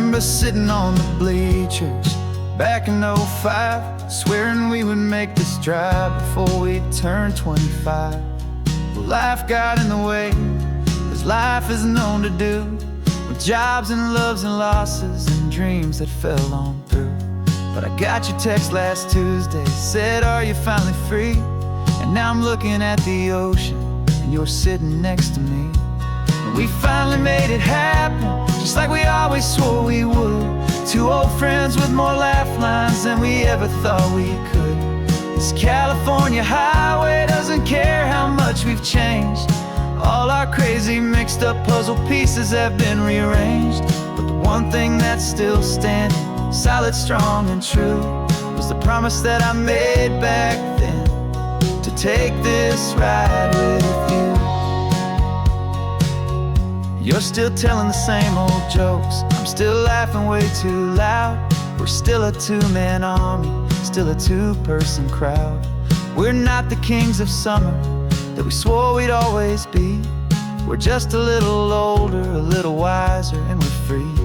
remember sitting on the bleachers back in '05, swearing we would make this drive before we turned 25. Well, life got in the way, as life is known to do, with jobs and loves and losses and dreams that fell on through. But I got your text last Tuesday, said, are you finally free? And now I'm looking at the ocean, and you're sitting next to me. And we finally made it happen, just like we always swore we would. Two old friends with more laugh lines than we ever thought we could. This California highway doesn't care how much we've changed. All our crazy mixed up puzzle pieces have been rearranged. But the one thing that's still standing, solid, strong, and true, was the promise that I made back then, to take this ride with you. You're still telling the same old jokes, I'm still laughing way too loud. We're still a two-man army, still a two-person crowd. We're not the kings of summer that we swore we'd always be. We're just a little older, a little wiser, and we're free.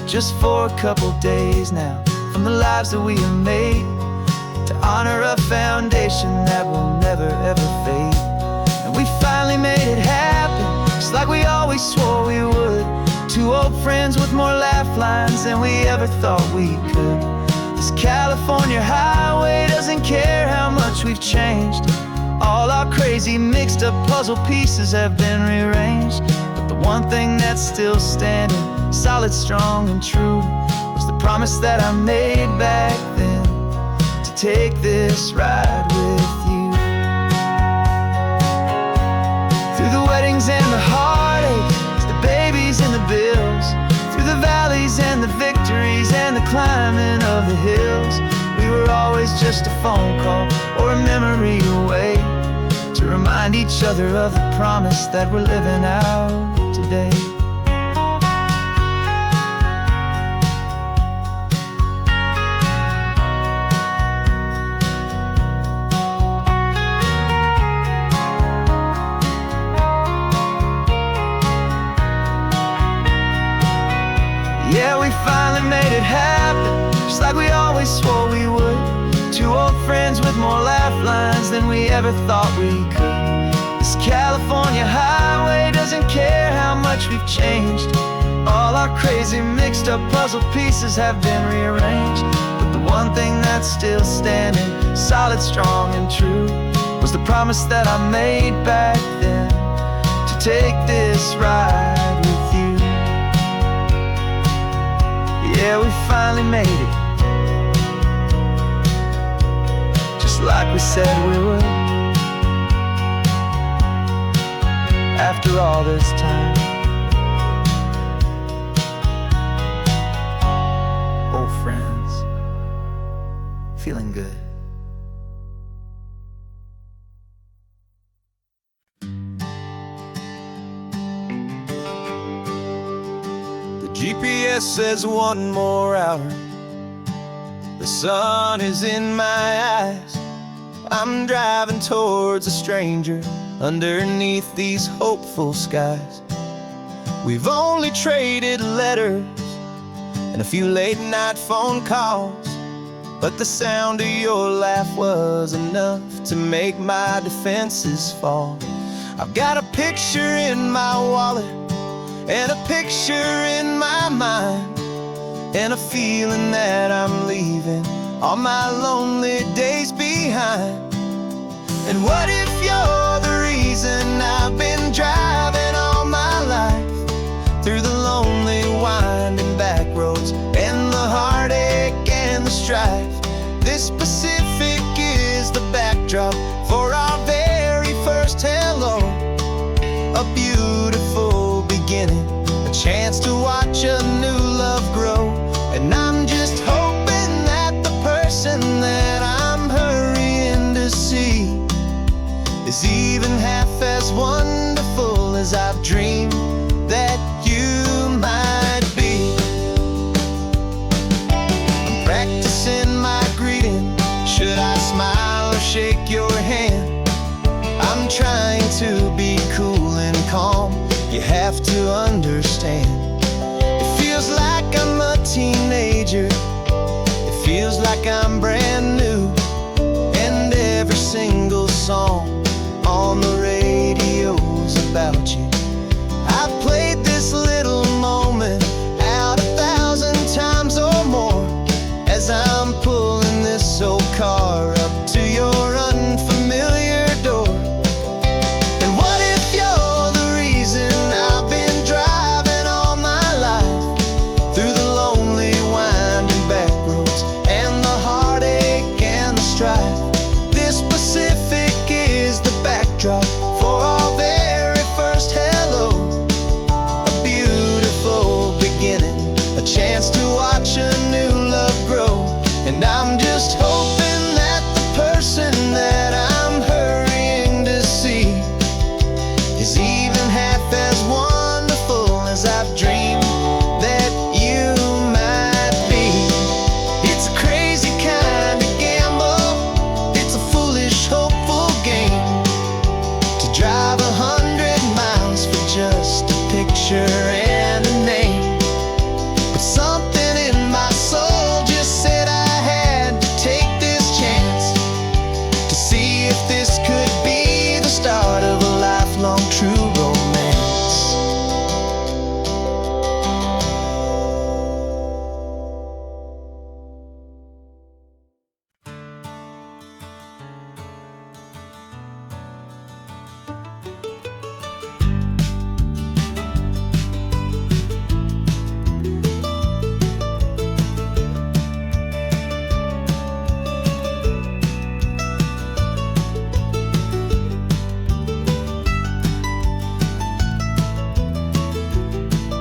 Just for a couple days now, from the lives that we have made, to honor a foundation that will never ever fade. And we finally made it happen, just like we always swore we would. Two old friends with more laugh lines than we ever thought we could. This California highway doesn't care how much we've changed. All our crazy mixed up puzzle pieces have been rearranged. But the one thing that's still standing, solid, strong, and true, was the promise that I made back then, to take this ride with you. Through the weddings and the heartaches, the babies and the bills, through the valleys and the victories and the climbing of the hills, we were always just a phone call or a memory away, to remind each other of the promise that we're living out today. Yeah, we finally made it happen, just like we always swore we would. Two old friends with more laugh lines than we ever thought we could. This California highway doesn't care how much we've changed. All our crazy mixed up puzzle pieces have been rearranged. But the one thing that's still standing, solid, strong, and true, was the promise that I made back then, to take this ride with you. Yeah, we finally made it, just like we said we would. After all this time, old friends, feeling good. GPS says one more hour, the sun is in my eyes. I'm driving towards a stranger underneath these hopeful skies. We've only traded letters and a few late night phone calls, but the sound of your laugh was enough to make my defenses fall. I've got a picture in my wallet and a picture in my mind, and a feeling that I'm leaving all my lonely days behind. And what if you're the reason I've been driving all my life, through the lonely winding back roads and the heartache and the strife? This Pacific is the backdrop for our very first hello, a beautiful beginning, a chance to watch a new love grow. And I'm just hoping that the person that I'm hurrying to see is even half as wonderful as I've dreamed that you might be. I'm practicing my greeting, should I smile or shake your hand? I'm trying to be cool and calm, you have to understand. It feels like I'm a like I'm brand new. And every single song on the radio's about you. I've played this little moment out 1,000 times or more as I'm pulling this old car up to your unfamiliar door. And what if you're the reason I've been driving all my life through the lonely winding back roads and the heartache and the strife? This Pacific is the backdrop for our very first hello. A beautiful beginning, a chance to watch a new love grow. And I'm just hoping that the person that I'm hurrying to see is even half as wonderful as I've dreamed that you might be. It's a crazy kind of gamble, it's a foolish, hopeful game to drive 100 miles for just a picture and a name. But something in my soul just said I had to take this chance to see if this could be the start of a lifelong true romance.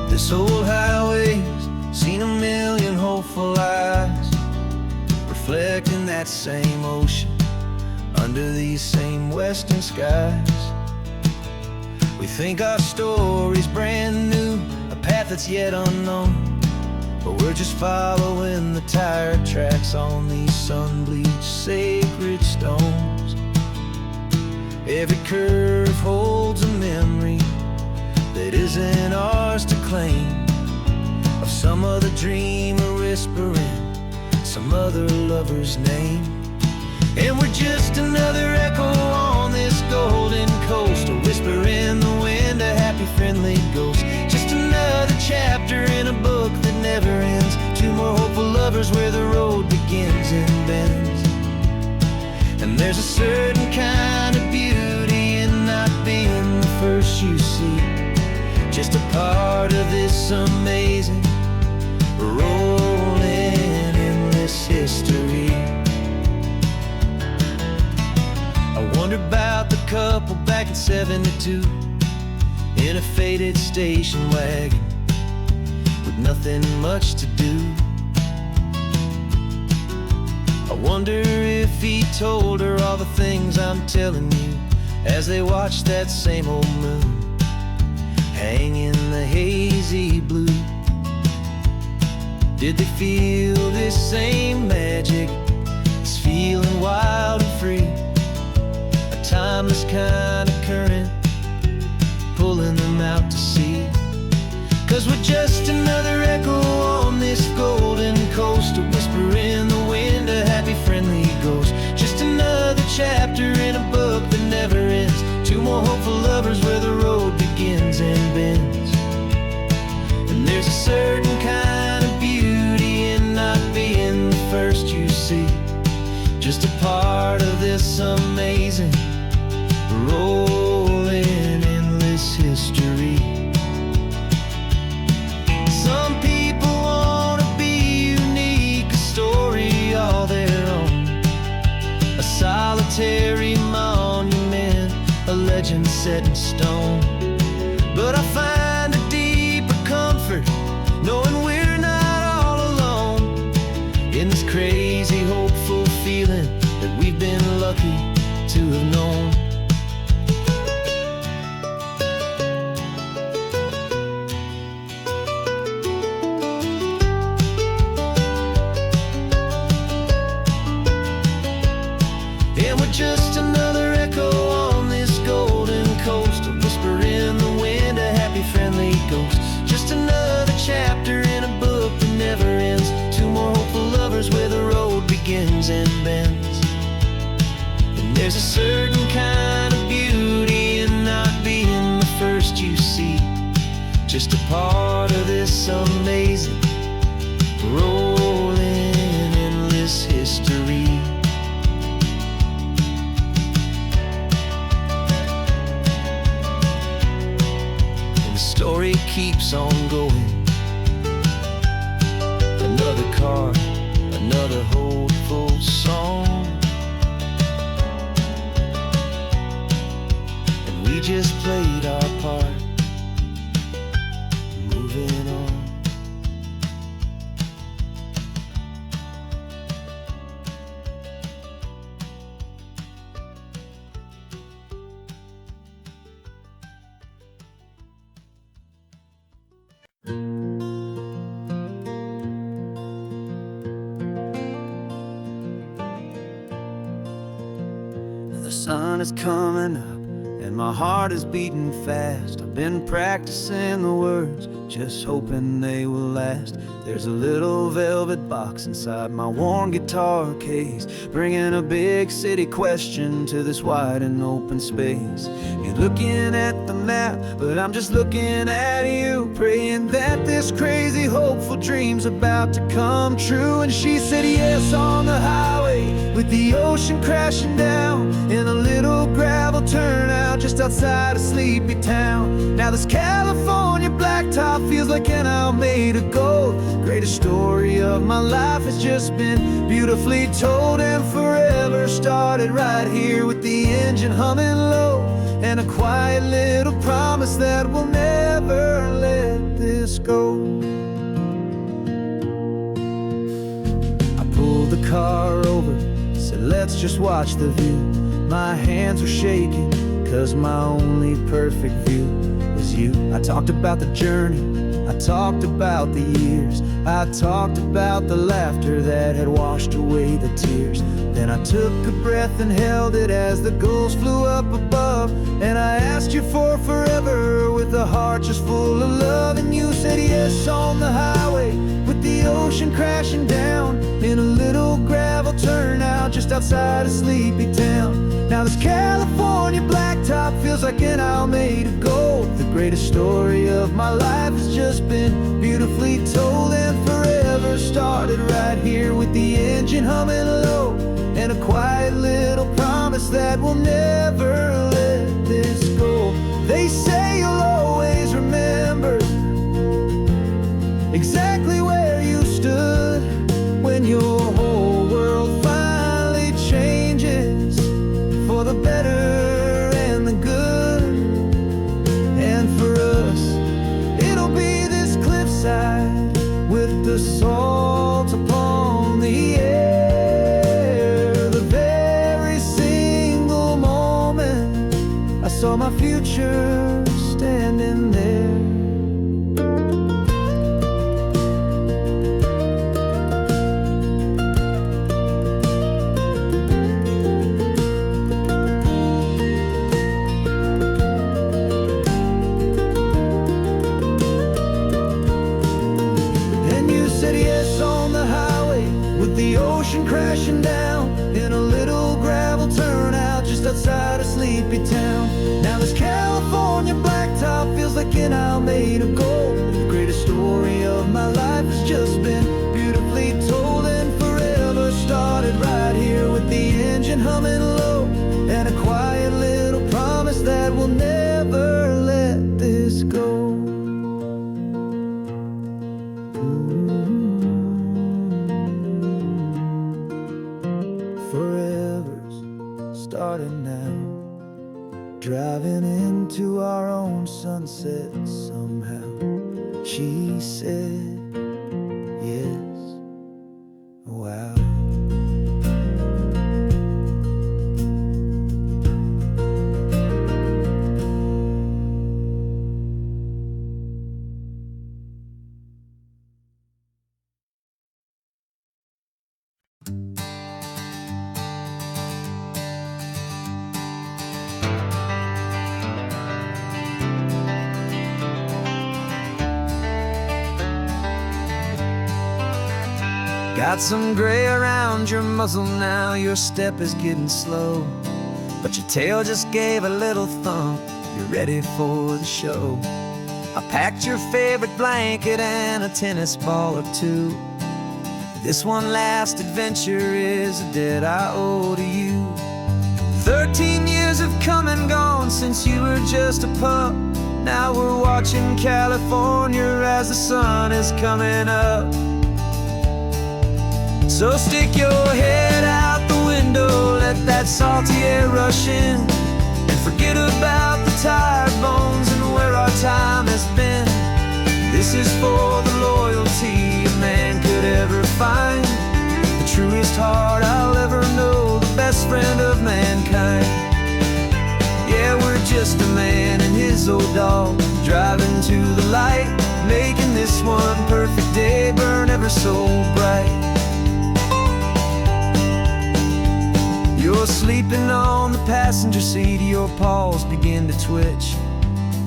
This old highway's seen a million hopeful eyes reflecting that same ocean under these same western skies. We think our story's brand new, a path that's yet unknown, but we're just following the tire tracks on these sun-bleached sacred stones. Every curve holds a memory that isn't ours to claim, of some other dreamer whispering some other lover's name. And we're just another echo on this golden coast, a whisper in the wind, a happy friendly ghost. Just another chapter in a book that never ends, two more hopeful lovers where the road begins and bends. And there's a certain kind of beauty in not being the first you see, just a part of this amazing, rolling, endless history. I wonder about the couple back in '72 in a faded station wagon with nothing much to do. I wonder if he told her all the things I'm telling you as they watched that same old moon hang in the hazy blue. Did they feel this same magic, this feeling wild and free, a timeless kind of current pulling them out to sea? 'Cause we're just another echo on this golden coast, a whisper in the wind, a happy friendly ghost. Just another chapter in a book that never ends, two more hopeful lovers where the road begins and bends. And there's a certain kind of beauty in not being the first you see, just a part of this amazing, rolling, endless history. Some people wanna be unique, a story all their own, a solitary monument, a legend set in stone. But I find a deeper comfort knowing we're not all alone in this crazy, hopeful feeling that we've been lucky to have known. And we're just another echo on this golden coast, a whisper part of this amazing, rolling, endless history. And the story keeps on going. Another card, another hopeful song, and we just played our part, moving on. The sun is coming up and my heart is beating fast. I've been practicing the words, just hoping they will last. There's a little velvet box inside my worn guitar case, bringing a big city question to this wide and open space. You're looking at the map, but I'm just looking at you, praying that this crazy hopeful dream's about to come true. And she said yes on the highway, with the ocean crashing down, in a little gravel turnout just outside a sleepy town. Now this California blacktop feels like an isle made of gold. Greatest story of my life has just been beautifully told, and forever started right here with the engine humming low, and a quiet little promise that we'll never let this go. I pulled the car over, said let's just watch the view. My hands were shaking, cause my only perfect view was you. I talked about the journey, I talked about the years, I talked about the laughter that had washed away the tears. Then I took a breath and held it as the gulls flew up above, and I asked you for forever with a heart just full of love. And you said yes on the highway, with the ocean crashing down, in a little gravel turnout just outside a sleepy town. Now this California blacktop feels like an isle made of gold. The greatest story of my life has just been beautifully told, and forever started right here with the engine humming low, and a quiet little promise that we'll never let this go. They say you'll always remember exactly where you stood when your whole world finally changes for the better and the good. And for us, it'll be this cliffside with the salt upon the air. The very single moment I saw my future standing there. The ocean crashing down, in a little gravel turnout just outside a sleepy town. Now this California blacktop feels like an isle made of gold. The greatest story of my life has just been beautifully told, and forever started right here with the engine humming low, and a quiet little promise that we'll never let this go. Forever's started now, driving into our own sunset somehow. She said yes, wow. Got some gray around your muzzle now, your step is getting slow, but your tail just gave a little thump, you're ready for the show. I packed your favorite blanket and a tennis ball or two. This one last adventure is a debt I owe to you. 13 years have come and gone since you were just a pup. Now we're watching California as the sun is coming up. So stick your head out the window, let that salty air rush in, and forget about the tired bones and where our time has been. This is for the loyalty a man could ever find, the truest heart I'll ever know, the best friend of mankind. Yeah, we're just a man and his old dog, driving to the light, making this one perfect day burn ever so bright. You're sleeping on the passenger seat, your paws begin to twitch,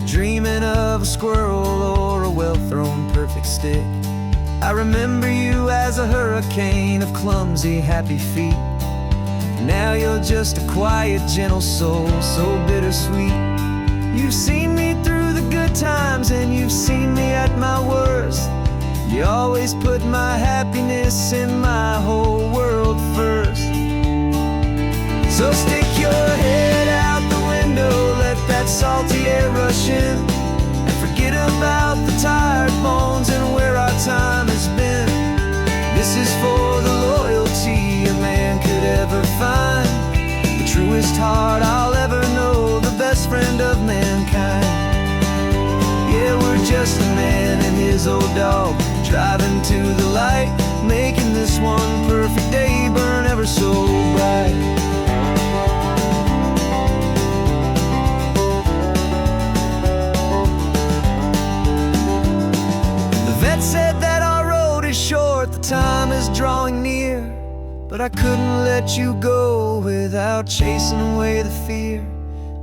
dreaming of a squirrel or a well-thrown perfect stick. I remember you as a hurricane of clumsy, happy feet. Now you're just a quiet, gentle soul, so bittersweet. You've seen me through the good times and you've seen me at my worst. You always put my happiness in my whole world first. So stick your head out the window, let that salty air rush in, and forget about the tired bones and where our time has been. This is for the loyalty a man could ever find, the truest heart I'll ever know, the best friend of mankind. Yeah, we're just a man and his old dog, driving to the light, making this one perfect day burn ever so bright. Said that our road is short, the time is drawing near, but I couldn't let you go without chasing away the fear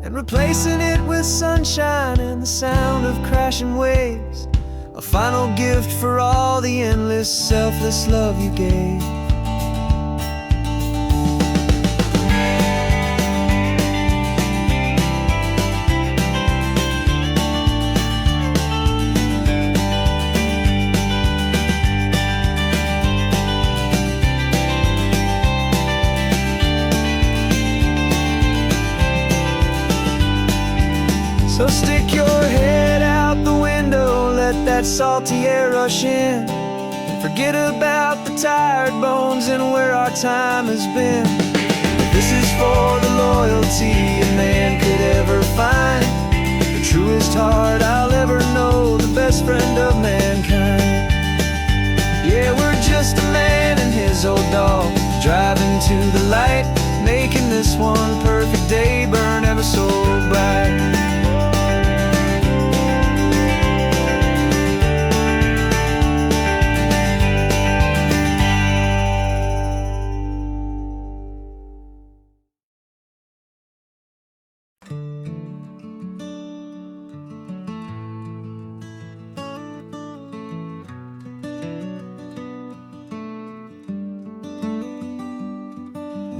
and replacing it with sunshine and the sound of crashing waves, a final gift for all the endless, selfless love you gave. So stick your head out the window, let that salty air rush in, and forget about the tired bones and where our time has been. This is for the loyalty a man could ever find, the truest heart I'll ever know, the best friend of mankind. Yeah, we're just a man and his old dog, driving to the light, making this one perfect day burn ever so bright.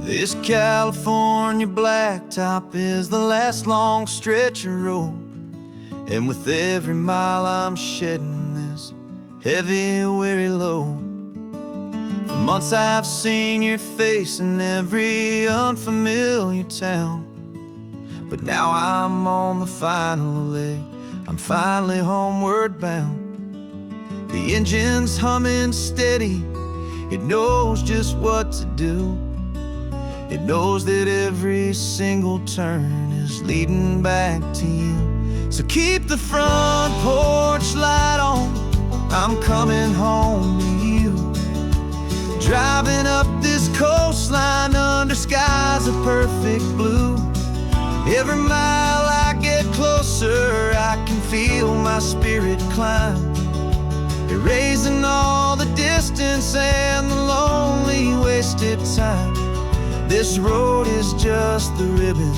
This California blacktop is the last long stretch of road, and with every mile I'm shedding this heavy, weary load. For months I've seen your face in every unfamiliar town, but now I'm on the final leg, I'm finally homeward bound. The engine's humming steady, it knows just what to do. It knows that every single turn is leading back to you. So keep the front porch light on, I'm coming home to you. Driving up this coastline under skies of perfect blue. Every mile I get closer, I can feel my spirit climb, erasing all the distance and the lonely wasted time. This road is just the ribbon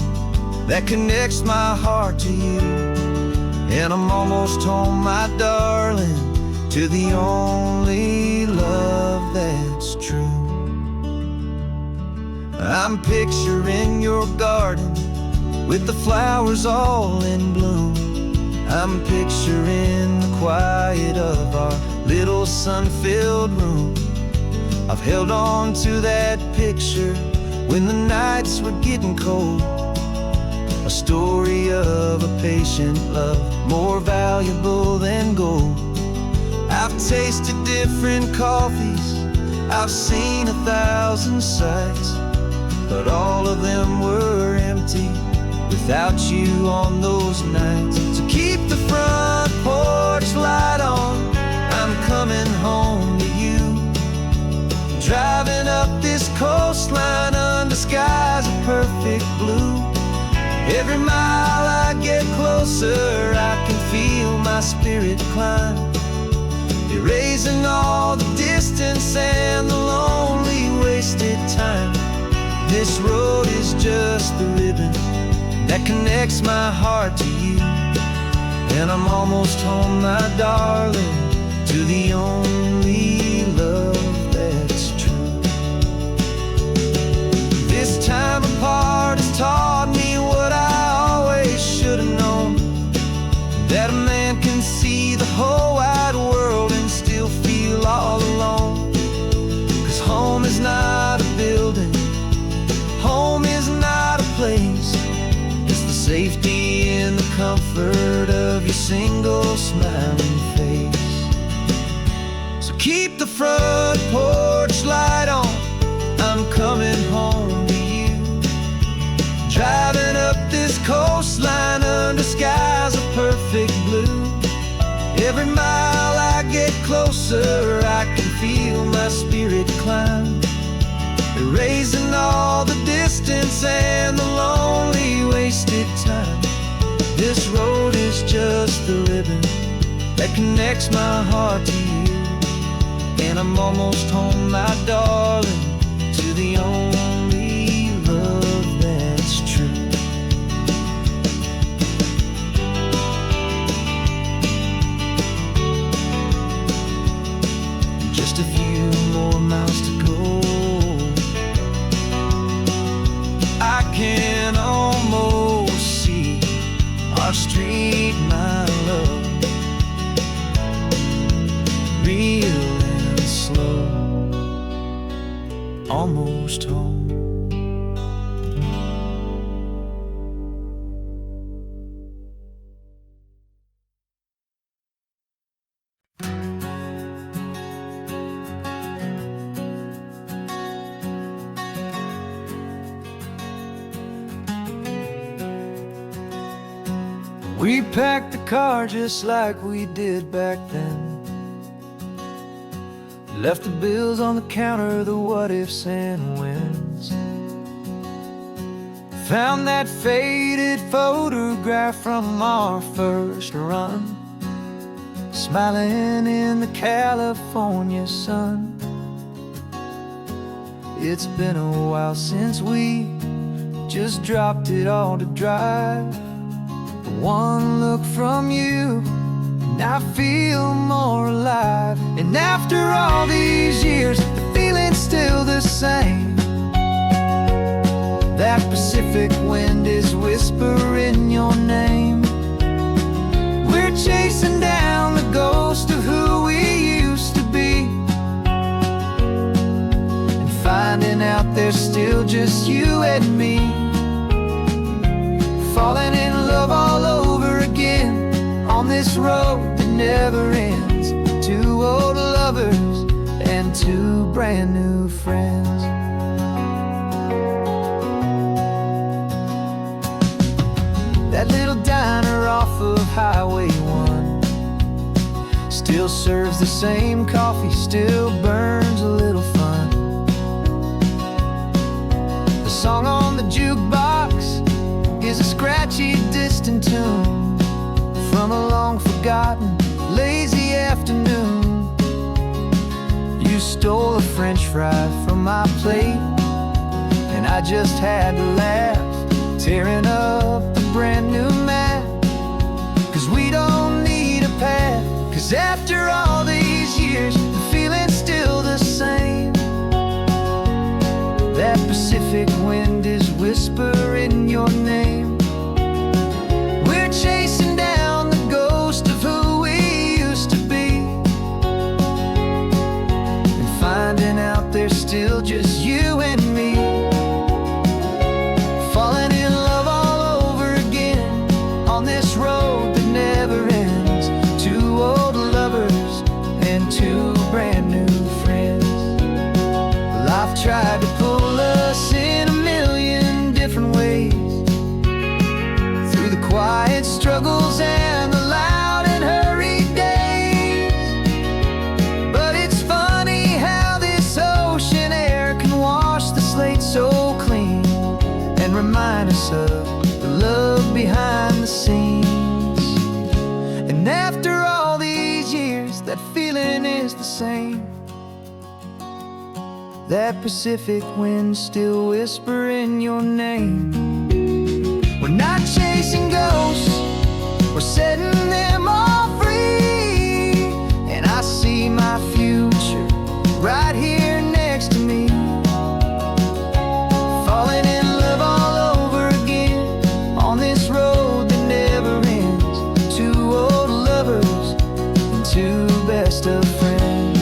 that connects my heart to you, and I'm almost home, my darling, to the only love that's true. I'm picturing your garden with the flowers all in bloom. I'm picturing the quiet of our little sun-filled room. I've held on to that picture when the nights were getting cold. A story of a patient love, more valuable than gold. I've tasted different coffees, I've seen 1,000 sights, but all of them were empty without you on those nights. So keep the front porch light on, I'm coming home to you. Driving up this coastline under skies of perfect blue. Every mile I get closer, I can feel my spirit climb, erasing all the distance and the lonely wasted time. This road is just the ribbon that connects my heart to you. And I'm almost home, my darling, to the only love that's true. This time apart has taught me what I always should have known, that a man can see the whole wide world and still feel all alone. 'Cause home is not a building, home is not a place, it's the safety and the comfort of your single smiling face. So keep the front porch light on, I'm coming home to you. Driving up this coastline under skies of perfect blue. Every mile I get closer, I can feel my spirit climb, erasing all the distance and the lonely wasted time. This road is just the ribbon that connects my heart to you. And I'm almost home, my darling, to the only love that's true. Just a few more miles to go, I can almost see our street, my love, real and slow, almost home. We packed the car just like we did back then, left the bills on the counter, the what-ifs and whens. Found that faded photograph from our first run, smiling in the California sun. It's been a while since we just dropped it all to drive. One look from you and I feel more alive. And after all these years, the feeling's still the same. That Pacific wind is whispering your name. We're chasing down the ghost of who we used to be, and finding out there's still just you and me. Falling in love all over again on this road that never ends. Two old lovers and two brand new friends. That little diner off of Highway 1 still serves the same coffee, still burns a little fun. The song on the jukebox is a scratchy, distant tune from a long-forgotten, lazy afternoon. You stole a French fry from my plate, and I just had to laugh, tearing up the brand new map. 'Cause we don't need a path, 'cause after all these years, the feeling's still the same. That Pacific wind is whispering your name. We're chasing down the ghost still just you and me. Falling in love all over again on this road that never ends. Two old lovers and two brand new friends. Life tried to pull us in a million different ways, through the quiet struggles and the loud and hurried days. But it's funny how this ocean air can wash the slate so clean and remind us of the love behind the scenes. And after all these years, that feeling is the same. That Pacific wind still whispering your name. We're not chasing ghosts, we're setting them all free. And I see my future right here next to me. Falling in love all over again on this road that never ends. Two old lovers and two best of friends.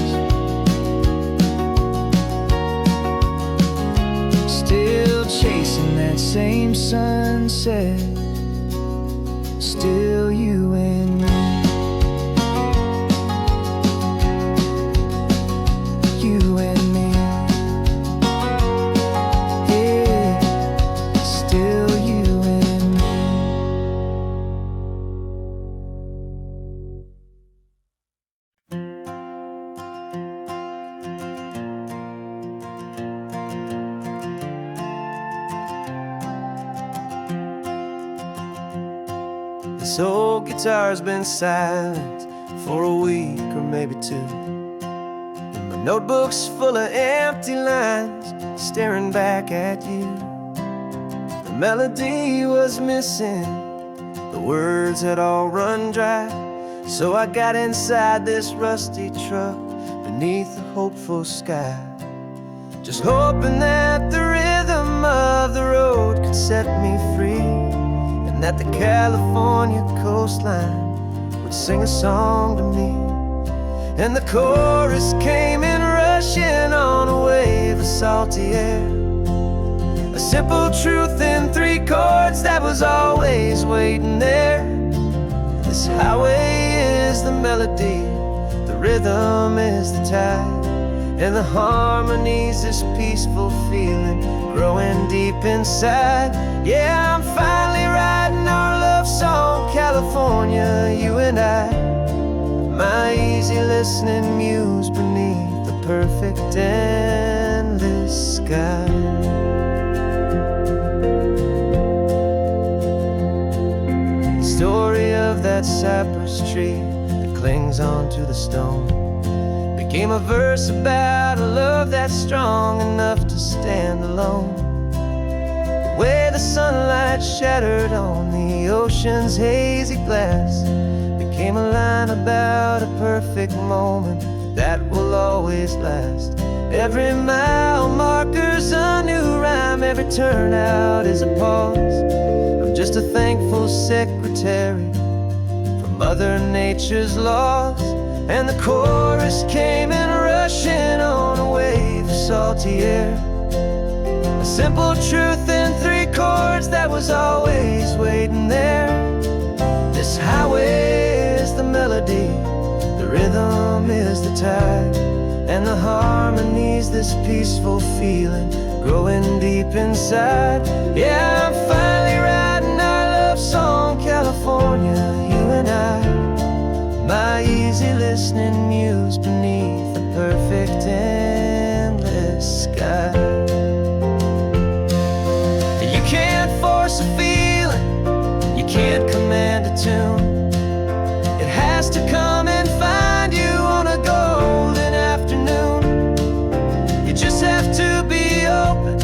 Still chasing that same sunset, still you and me. You and me. Yeah, still you and me. This old guitar's been silent for a week or maybe two, and my notebook's full of empty lines staring back at you. The melody was missing, the words had all run dry. So I got inside this rusty truck beneath the hopeful sky, just hoping that the rhythm of the road could set me free, and that the California coastline would sing a song to me. And the chorus came in rushing on a wave of salty air, a simple truth in three chords that was always waiting there. This highway is the melody, the rhythm is the tide, and the harmony's this peaceful feeling growing deep inside. Yeah, I'm finally writing our love song, California, you and I. My easy listening muse beneath the perfect endless sky. The story of that cypress tree that clings onto the stone became a verse about a love that's strong enough to stand alone. The way the sunlight shattered on the ocean's hazy glass became a line about a perfect moment that will always last. Every mile marker's a new rhyme, every turnout is a pause. I'm just a thankful secretary for Mother Nature's laws. And the chorus came in rushing on a wave of salty air, a simple truth in three chords that was always waiting there. This highway is the melody, the rhythm is the tide, and the harmony's this peaceful feeling growing deep inside. Yeah, I'm finally writing our love song, California, you and I. My easy listening muse beneath the perfect endless sky. You can't force a feeling, you can't command a tune. It has to come and find you on a golden afternoon. You just have to be open,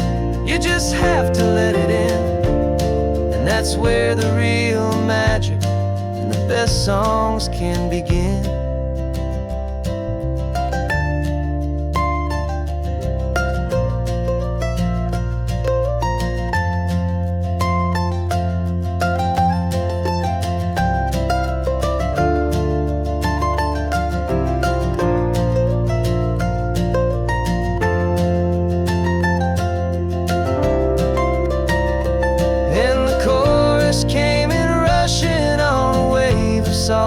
you just have to let it in. And that's where the real magic and the best songs can begin.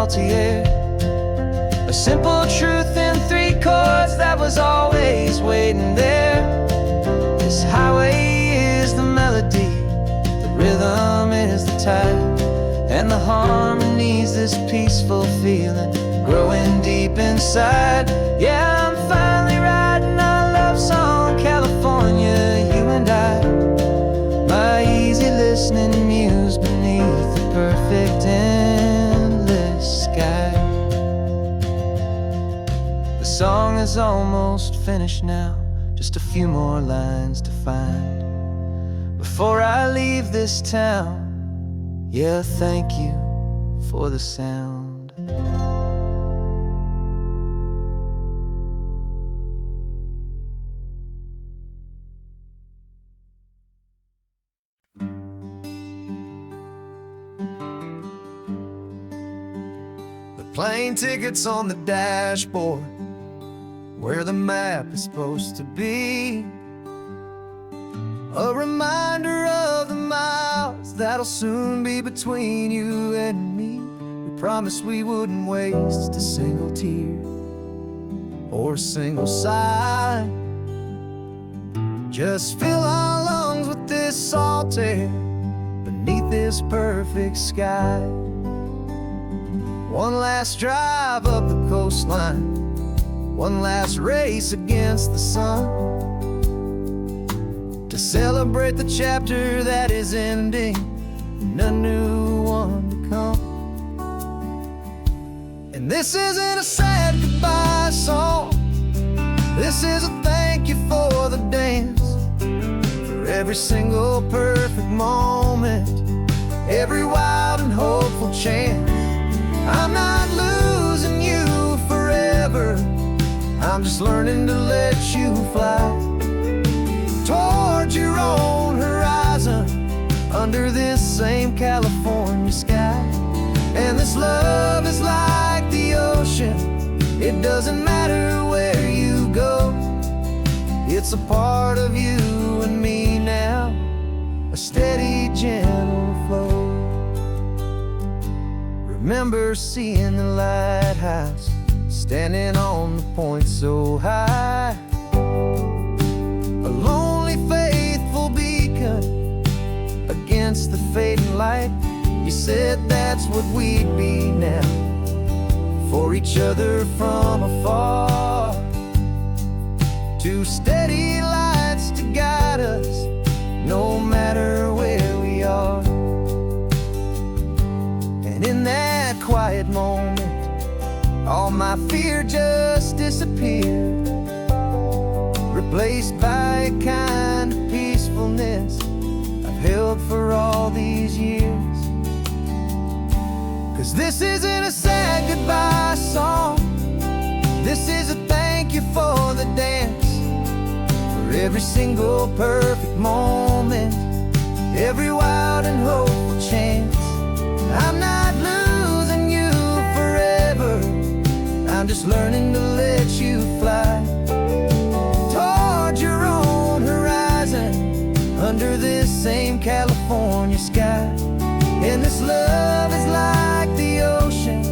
salty air. A simple truth in 3 chords that was always waiting there. This highway is the melody, the rhythm is the tide, and the harmony's this peaceful feeling growing deep inside. Yeah, I'm finally writing our love song, California, you and I. My easy listening muse beneath the perfect endless sky. The song is almost finished now, just a few more lines to find before I leave this town. Yeah, thank you for the sound. The plane ticket's on the dashboard, where the map is supposed to be. A reminder of the miles that'll soon be between you and me. We promised we wouldn't waste a single tear or a single sigh. Just fill our lungs with this salt air beneath this perfect sky. One last drive up the coastline, one last race against the sun, to celebrate the chapter that is ending and a new one to come. And this isn't a sad goodbye song, this is a thank you for the dance, for every single perfect moment, every wild and hopeful chance. I'm not losing you forever, I'm just learning to let you fly towards your own horizon, under this same California sky. And this love is like the ocean, it doesn't matter where you go, it's a part of you and me now, a steady, gentle flow. Remember seeing the lighthouse, standing on the point so high, a lonely, faithful beacon against the fading light. You said that's what we'd be now, for each other from afar. 2 steady lights to guide us, no matter where we are. And in that quiet moment, all my fear just disappeared, replaced by a kind of peacefulness I've held for all these years. 'Cause this isn't a sad goodbye song, this is a thank you for the dance, for every single perfect moment, every wild and hopeful chance. I'm not losing you forever, I'm just learning to let you fly towards your own horizon, under this same California sky. And this love is like the ocean,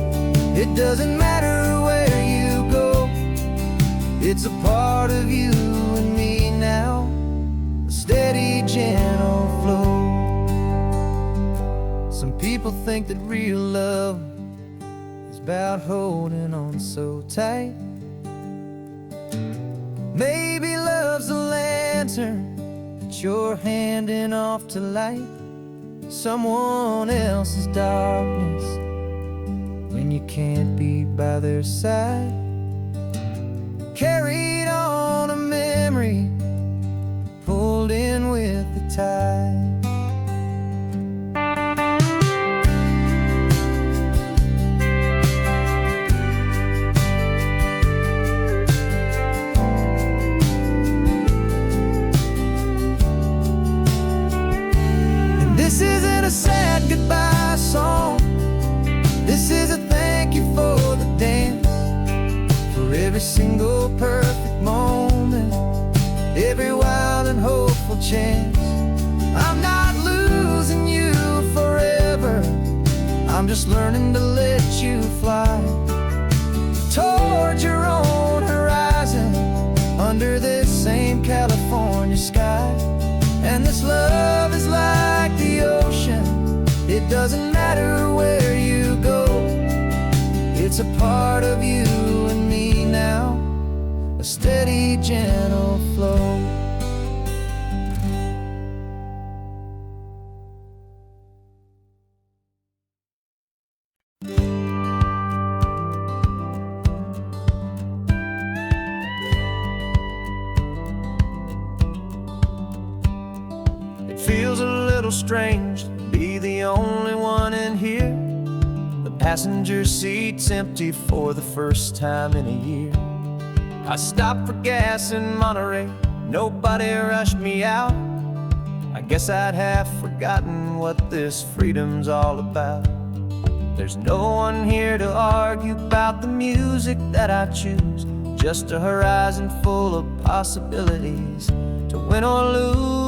it doesn't matter where you go, it's a part of you and me now, a steady, gentle flow. Some people think that real love is about holding on so tight. Maybe love's a lantern that you're handing off to light someone else's darkness when you can't be by their side. Carried on a memory, pulled in with the tide. This isn't a sad goodbye song, this is a thank you for the dance, for every single perfect moment, every wild and hopeful chance. I'm not losing you forever, I'm just learning to let you fly towards your own horizon, under this same California sky. And this love is like the ocean, it doesn't matter where you go. It's a part of you and me now, a steady, gentle flow. It feels a little strange to be the only one in here. The passenger seat's empty for the first time in a year. I stopped for gas in Monterey, nobody rushed me out. I guess I'd have forgotten what this freedom's all about. There's no one here to argue about the music that I choose, just a horizon full of possibilities to win or lose.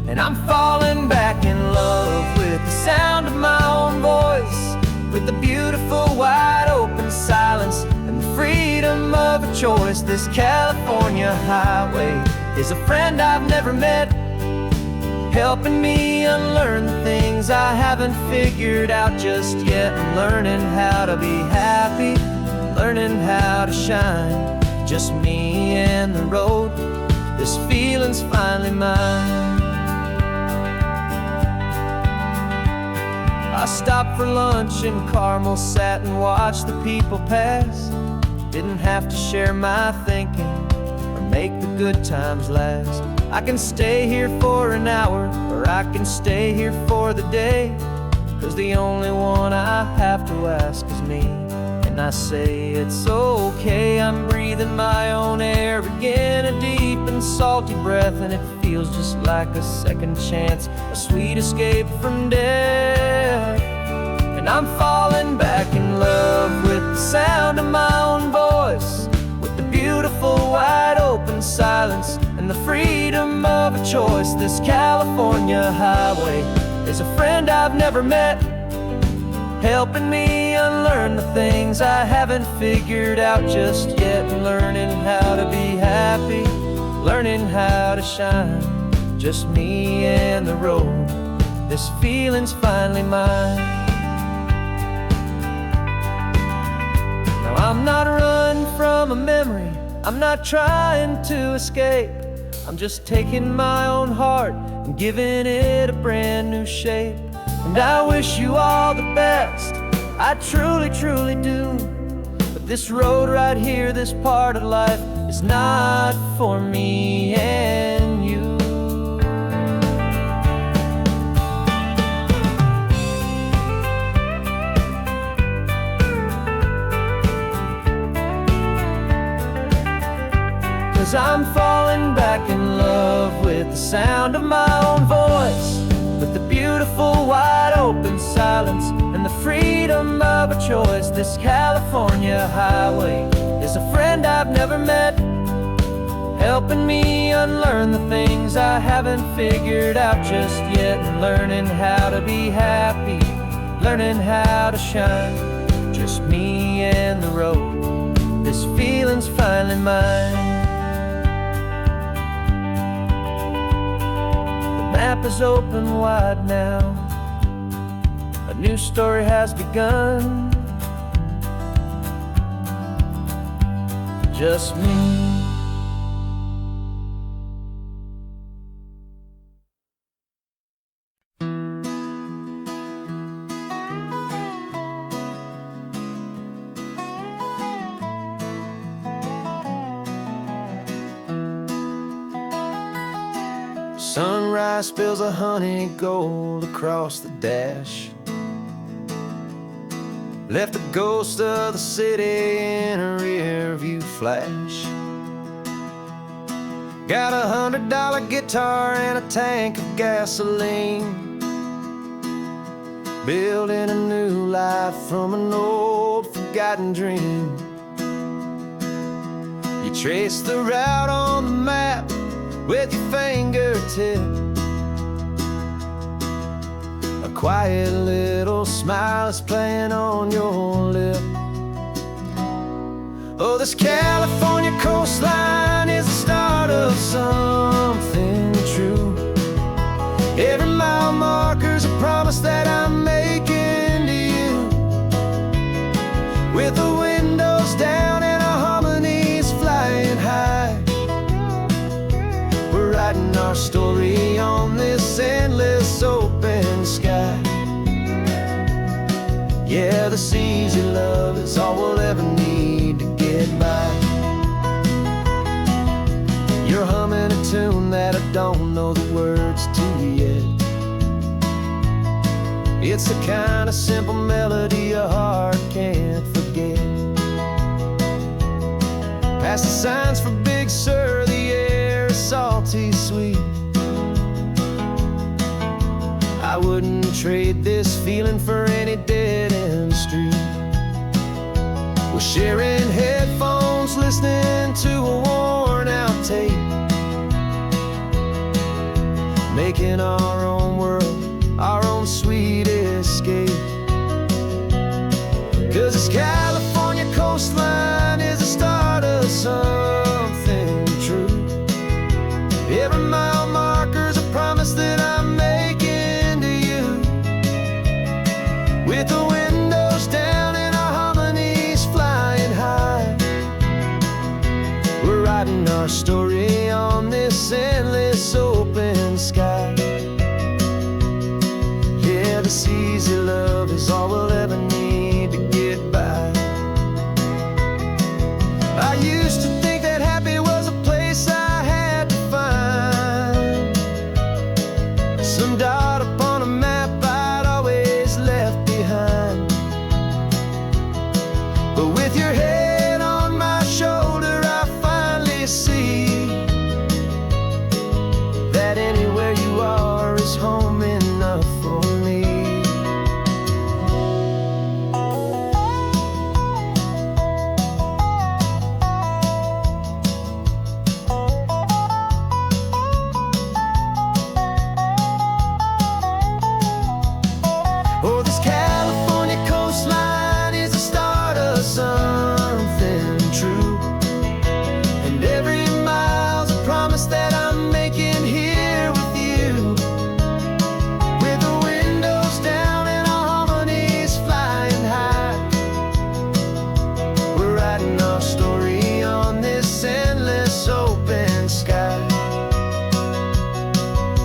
And I'm falling back in love with the sound of my own voice, with the beautiful wide open silence and the freedom of a choice. This California highway is a friend I've never met, helping me unlearn the things I haven't figured out just yet. I'm learning how to be happy, learning how to shine, just me and the road. This feeling's finally mine. I stopped for lunch in Carmel, sat and watched the people pass. Didn't have to share my thinking or make the good times last. I can stay here for an hour, or I can stay here for the day, 'cause the only one I have to ask is me. And I say it's okay, I'm breathing my own air again, a deep and salty breath, and it feels just like a second chance, a sweet escape from death. And I'm falling back in love with the sound of my own voice, with the beautiful wide open silence and the freedom of a choice. This California highway is a friend I've never met, helping me unlearn the things I haven't figured out just yet. Learning how to be happy, learning how to shine, just me and the road. This feeling's finally mine. Now I'm not running from a memory, I'm not trying to escape. I'm just taking my own heart and giving it a brand new shape. And I wish you all the best, I truly, truly do. But this road right here, this part of life, is not for me and you. Cause I'm falling back in love with the sound of my own voice, with the beautiful wide open silence and the freedom of a choice. This California highway is a friend I've never met, helping me unlearn the things I haven't figured out just yet. And learning how to be happy, learning how to shine, just me and the road. This feeling's finally mine. The map is open wide now, a new story has begun, just me. Sunrise spills a honey gold across the dash, left the ghost of the city in a rear view flash. Got a $100 guitar and a tank of gasoline, building a new life from an old forgotten dream. You trace the route on the map with your fingertip, quiet little smile is playing on your lip. Oh, this California coastline is the start of something true. Every mile marker's a promise that I'm making to you. With the windows down and our harmonies flying high, we're writing our story on this endless open sky. Yeah, this easy love is all we'll ever need to get by. You're humming a tune that I don't know the words to yet. It's the kind of simple melody your heart can't forget. Past the signs for Big Sur, the air is salty sweet. I wouldn't trade this feeling for any dead-end street. We're sharing headphones, listening to a worn-out tape, making our own world, our own sweet escape. 'Cause this California coastline is the start of something true. Every mile marker's a promise that I'm making to you. With the windows down and our harmonies flying high, we're writing our story on this endless open sky. Yeah, this easy love is all we'll ever need to get by. I used to think that happy was a place I had to find, some dot upon a map I'd always left behind. But with your head on my shoulder, I finally see that anywhere you are is home enough for me. Oh, this California coastline is the start of something true. And every mile's a promise that I'm making here with you. With the windows down and our harmonies flying high, we're writing our story on this endless open sky.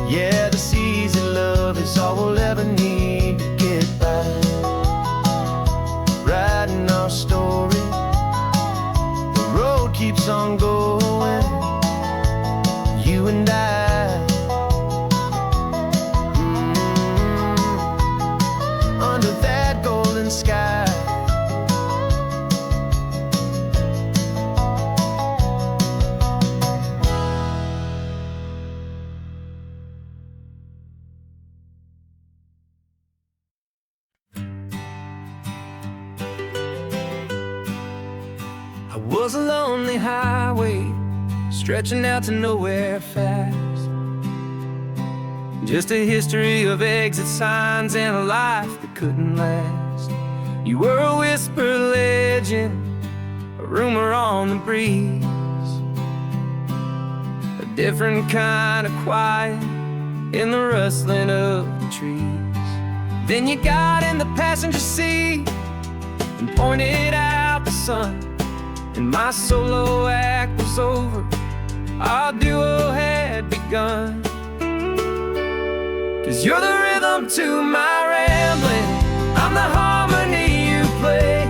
Yeah, this easy love is all we'll ever need to get by. Writing our story, the road keeps on going, you and I. Under that golden sky. I was a lonely highway stretching out to nowhere fast. Just a history of exit signs and a life that couldn't last. You were a whisper legend, a rumor on the breeze, a different kind of quiet in the rustling of the trees. Then you got in the passenger seat and pointed out the sun, and my solo act was over, our duo had begun. 'Cause you're the rhythm to my rambling, I'm the harmony you play.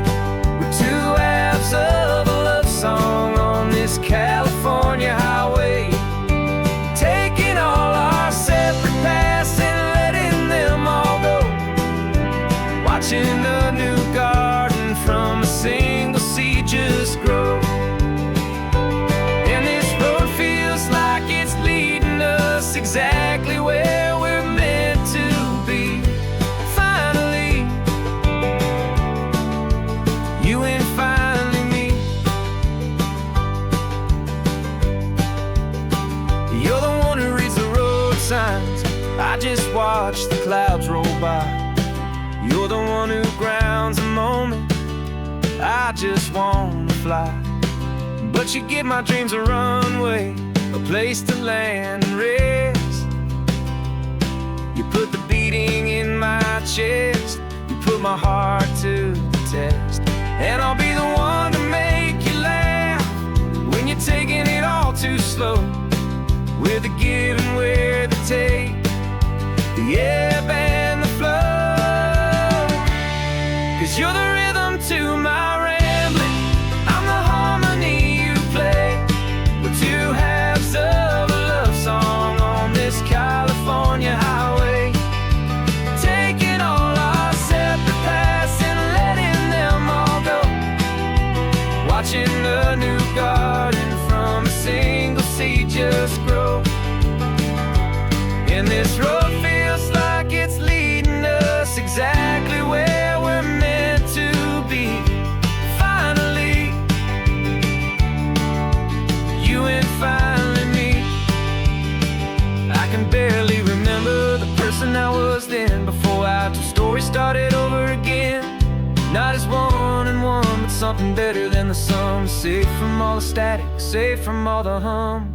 We're two halves of a love song on this California highway, taking all our separate paths and letting them all go. Watching a new garden from a single seed just grow. And this road feels like it's leading us exactly where we're meant to be. Finally, you and finally me. You're the one who reads the road signs, I just watch the clouds roll by. You're the one who grounds the moment. I just wanna fly, but you give my dreams a runway, a place to land and rest. You put the beating in my chest, you put my heart to the test. And I'll be the one to make you laugh when you're taking it all too slow. We're the give and we're the take, the ebb and the flow. 'Cause you're the rhythm to my rambling, I'm the harmony you play. We're two halves of a love song on this California highway, taking all our separate paths and letting them all go. Watching a new garden from a single seed just grow. And this road feels like it's leading us exactly where we're meant to be. Finally, you and finally me. I can barely remember the person I was then, before our two stories started over again. Not as one and one, but something better than the sum. Safe from all the static, safe from all the hum.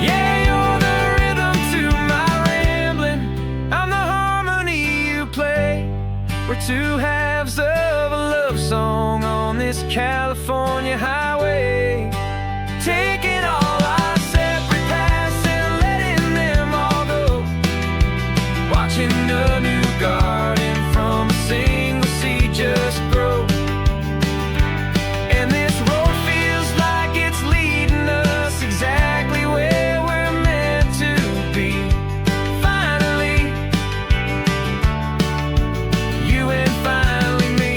Yeah, you're the rhythm to my rambling, I'm the harmony you play. We're two halves of a love song on this California highway, taking all our separate paths and letting them all go. Watching a new garden from a single seed just grow. And this road feels like it's leading us exactly where we're meant to be. Finally, you and finally me.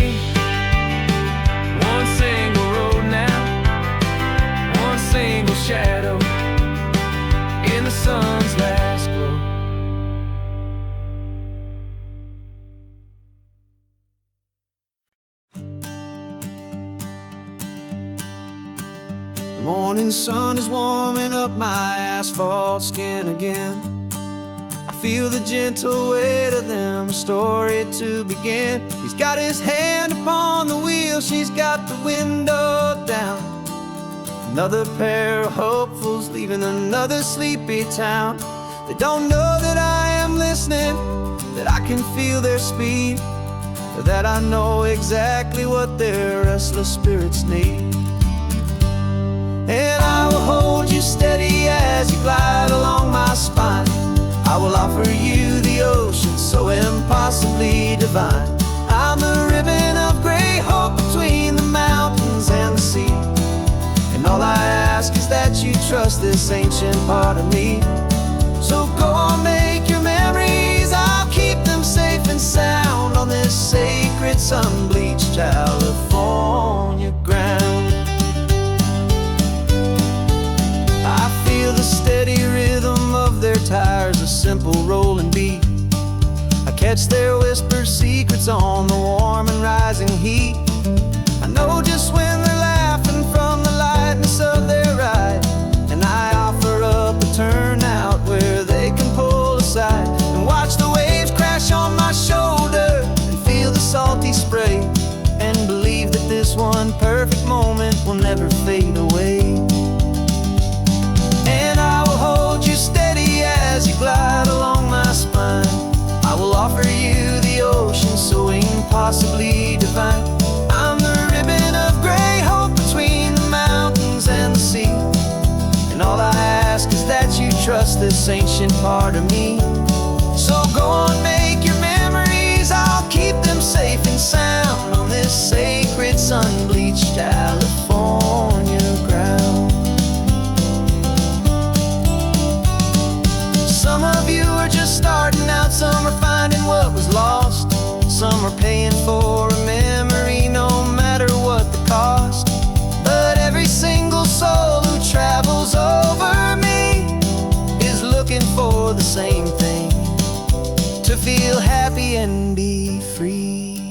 One single road now, one single shadow in the sun's last glow. The morning sun is warming up my asphalt skin again. I feel the gentle weight of them, a story to begin. He's got his hand upon the wheel, she's got the window down. Another pair of hopefuls leaving another sleepy town. They don't know that I am listening, that I can feel their speed, or that I know exactly what their restless spirits need. And I will hold you steady as you glide along my spine. I will offer you the ocean so impossibly divine. I'm the ribbon of gray hope between the mountains and the sea. And all I ask is that you trust this ancient part of me. So go on, make your memories, I'll keep them safe and sound on this sacred sun-bleached California ground. I feel the steady rhythm of their tires, a simple rolling beat. I catch their whispered secrets on the warm and rising heat. I know just when they're laughing from the lightness of their ride, and I offer up a turnout where they can pull aside and watch the waves crash on my shoulder and feel the salty spray, and believe that this one perfect moment will never fade away. And I will hold you steady as you glide along my spine. I will offer you the ocean so impossibly divine. I'm the ribbon of gray hope between the mountains and the sea. And all I ask is that you trust this ancient part of me. So go on, make your memories, I'll keep them safe and sound on this sacred sun-bleached California ground. Some of you are just starting out, some are finding what was lost, some are paying for a memory no matter what the cost. But every single soul who travels over me is looking for the same thing, to feel happy and be free.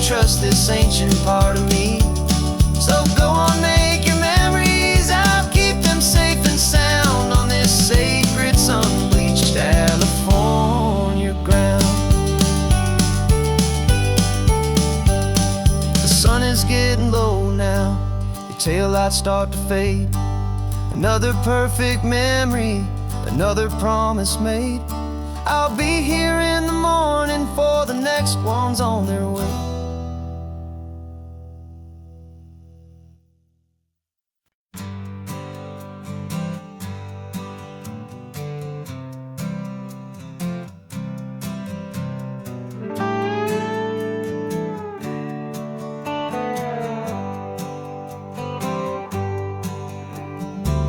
trust this ancient part of me. So go on, make your memories. I'll keep them safe and sound on this sacred sun-bleached California ground. The sun is getting low now, your taillights start to fade. Another perfect memory, another promise made. I'll be here in the morning for the next ones on their way.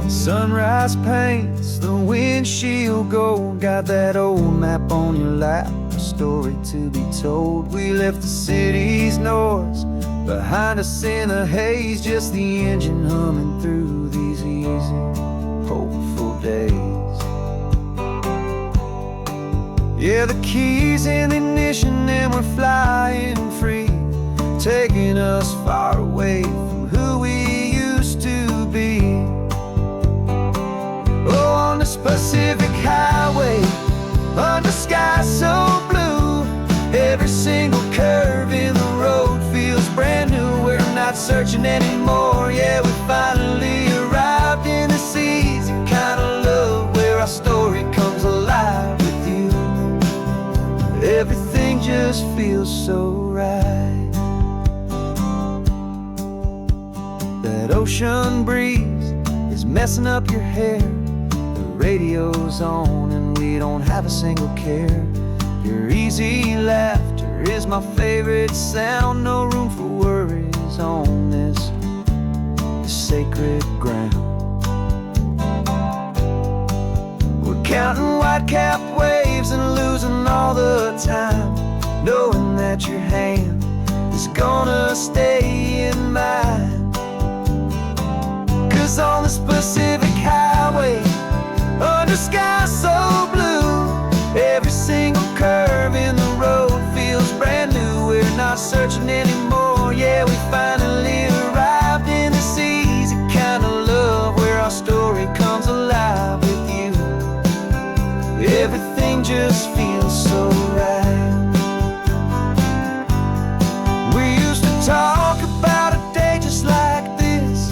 Sunrise paints the windshield gold. Got that old map on your lap, a story to be told. We left the city's noise behind us in the haze, just the engine humming through these easy, hopeful days. Yeah, the keys in the ignition and we're flying free, taking us far away from who we used to be. Oh, on this Pacific highway, under sky so blue, every single curve in the road feels brand new. We're not searching anymore, yeah, we finally arrived in this easy kind of love, where our story comes alive with you. Everything just feels so right. That ocean breeze is messing up your hair, radio's on and we don't have a single care. Your easy laughter is my favorite sound. No room for worries on this sacred ground. We're counting white-capped waves and losing all the time, knowing that your hand is gonna stay in mine. 'Cause on this Pacific highway, under sky so blue, every single curve in the road feels brand new. We're not searching anymore, yeah, we finally arrived in this easy kind of love, where our story comes alive with you. Everything just feels so right. We used to talk about a day just like this,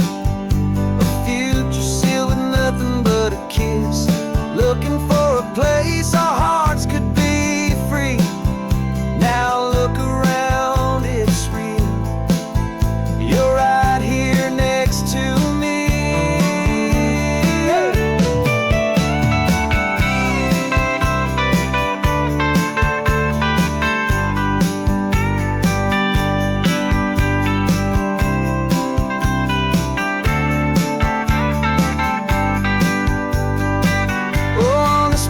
a future sealed with nothing but a kiss, looking for a place our hearts could be free. Now look around, it's real. You're right here next to me.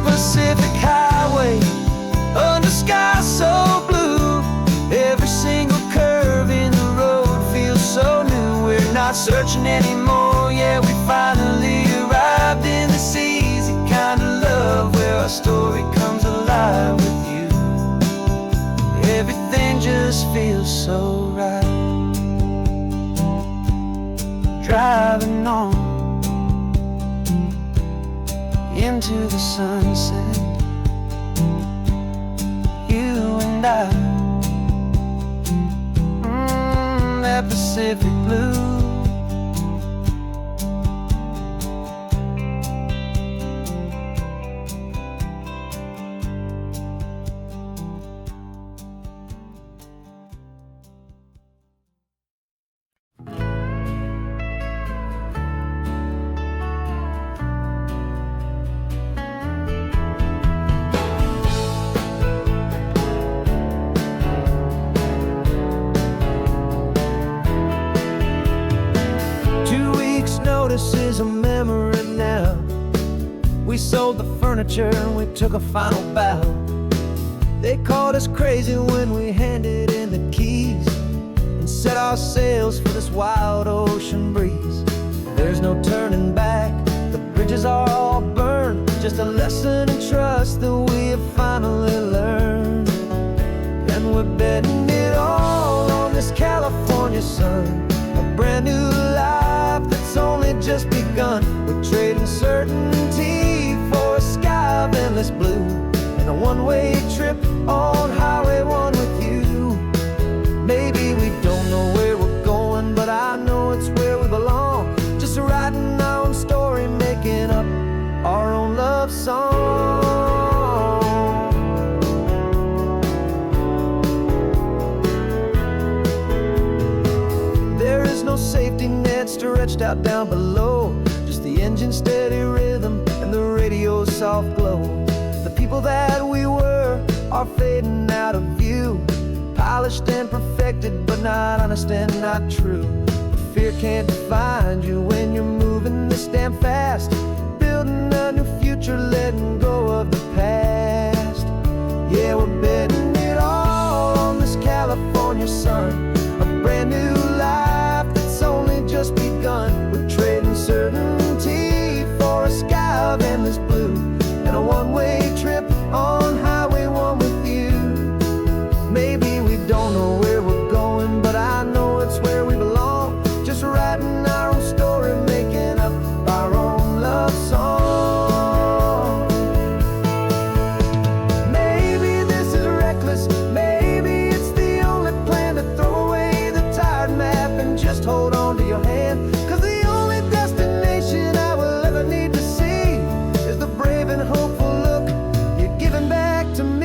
Pacific highway, under sky so blue, every single curve in the road feels so new. We're not searching anymore, yeah, we finally arrived in this easy kind of love, where our story comes alive with you. Everything just feels so right. Driving on into the sunset, you and I, that Pacific blue. This is a memory now. We sold the furniture and we took a final bow. They called us crazy when we handed in the keys and set our sails for this wild ocean breeze. There's no turning back, the bridges are all burned, just a lesson in trust that we have finally learned. And we're betting it all on sun. A brand new life that's only just begun. We're trading certainty for a sky of endless blue, and a one-way trip on Highway 1 with you. Maybe we don't know where we're going, but I know it's where we belong. Just writing our own story, making up our own love song. There is no safety net stretched out down below, just the engine's steady rhythm and the radio's soft glow. The people that we were are fading out of view, polished and perfected, but not honest and not true. Fear can't define you when you're moving this damn fast, building a new future, letting go of the past. Yeah, we're betting it all on this California sun, a brand new life that's only just begun. We're trading certainty for a sky of endless blue, and a one-way trip on Highway 1 with you. Maybe we don't know where we're going, but I know it's where we belong. Just writing our own story, making up our own love song. Maybe this is reckless, maybe it's the only plan to throw away the tired map and just hold on to your hand. 'Cause the only destination I will ever need to see is the brave and hopeful look you're giving back to me.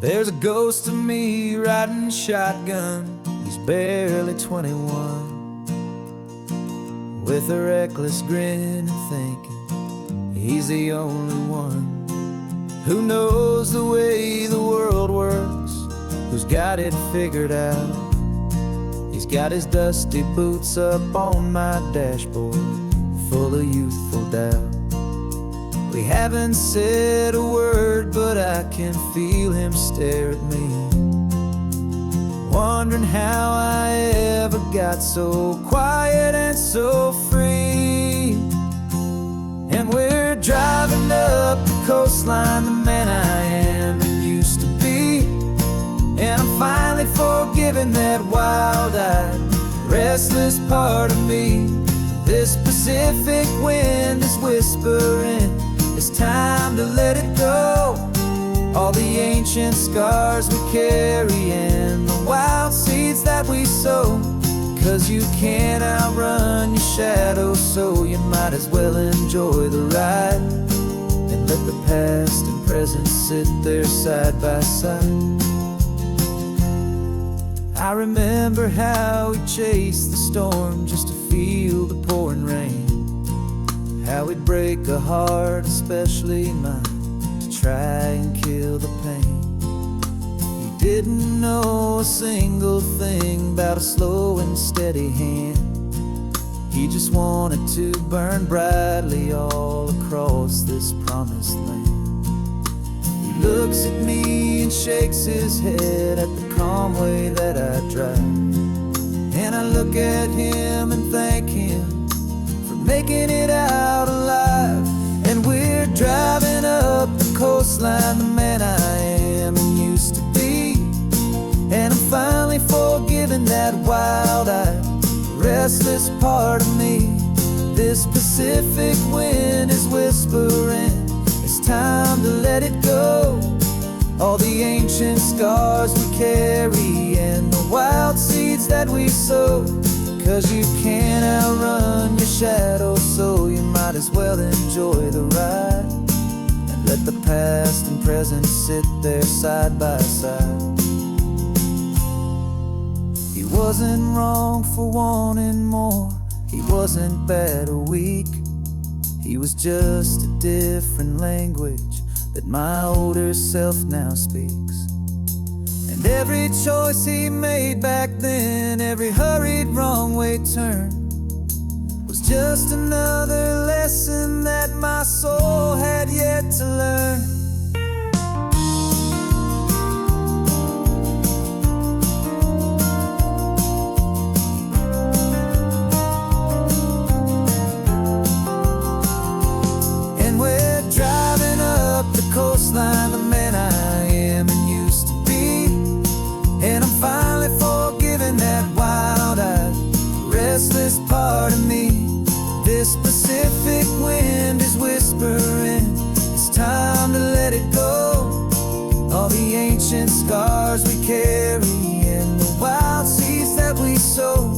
There's a ghost of me riding shotgun. He's barely 21, with a reckless grin and thinking he's the only one who knows the way the world works, who's got it figured out. He's got his dusty boots up on my dashboard, full of youthful doubt. We haven't said a word, but I can feel him stare at me, wondering how I ever got so quiet and so free. And we're driving up the coastline, the man I am and used to be, and I'm finally forgiving that wild-eyed, restless part of me. This Pacific wind is whispering, it's time to let it go. All the ancient scars we carry and the wild seeds that we sow. 'Cause you can't outrun your shadow, so you might as well enjoy the ride and let the past and present sit there side by side. I remember how we chased the storm just to feel the pouring rain, how we'd break a heart, especially mine, to try and kill the pain. He didn't know a single thing about a slow and steady hand. He just wanted to burn brightly all across this promised land. He looks at me and shakes his head at the calm way that I drive, and I look at him and thank him making it out alive. And we're driving up the coastline, the man I am and used to be, and I'm finally forgiving that wild-eyed, restless part of me. This Pacific wind is whispering, it's time to let it go. All the ancient scars we carry and the wild seeds that we sow. 'Cause you can't outrun your shadow, so you might as well enjoy the ride. And let the past and present sit there side by side. He wasn't wrong for wanting more, he wasn't bad or weak. He was just a different language that my older self now speaks. And every choice he made back then, every hurried wrong way turn, was just another lesson that my soul had yet to learn. Coastline, the man I am and used to be. And I'm finally forgiving that wild-eyed, restless part of me. This Pacific wind is whispering, it's time to let it go. All the ancient scars we carry and the wild seeds that we sow.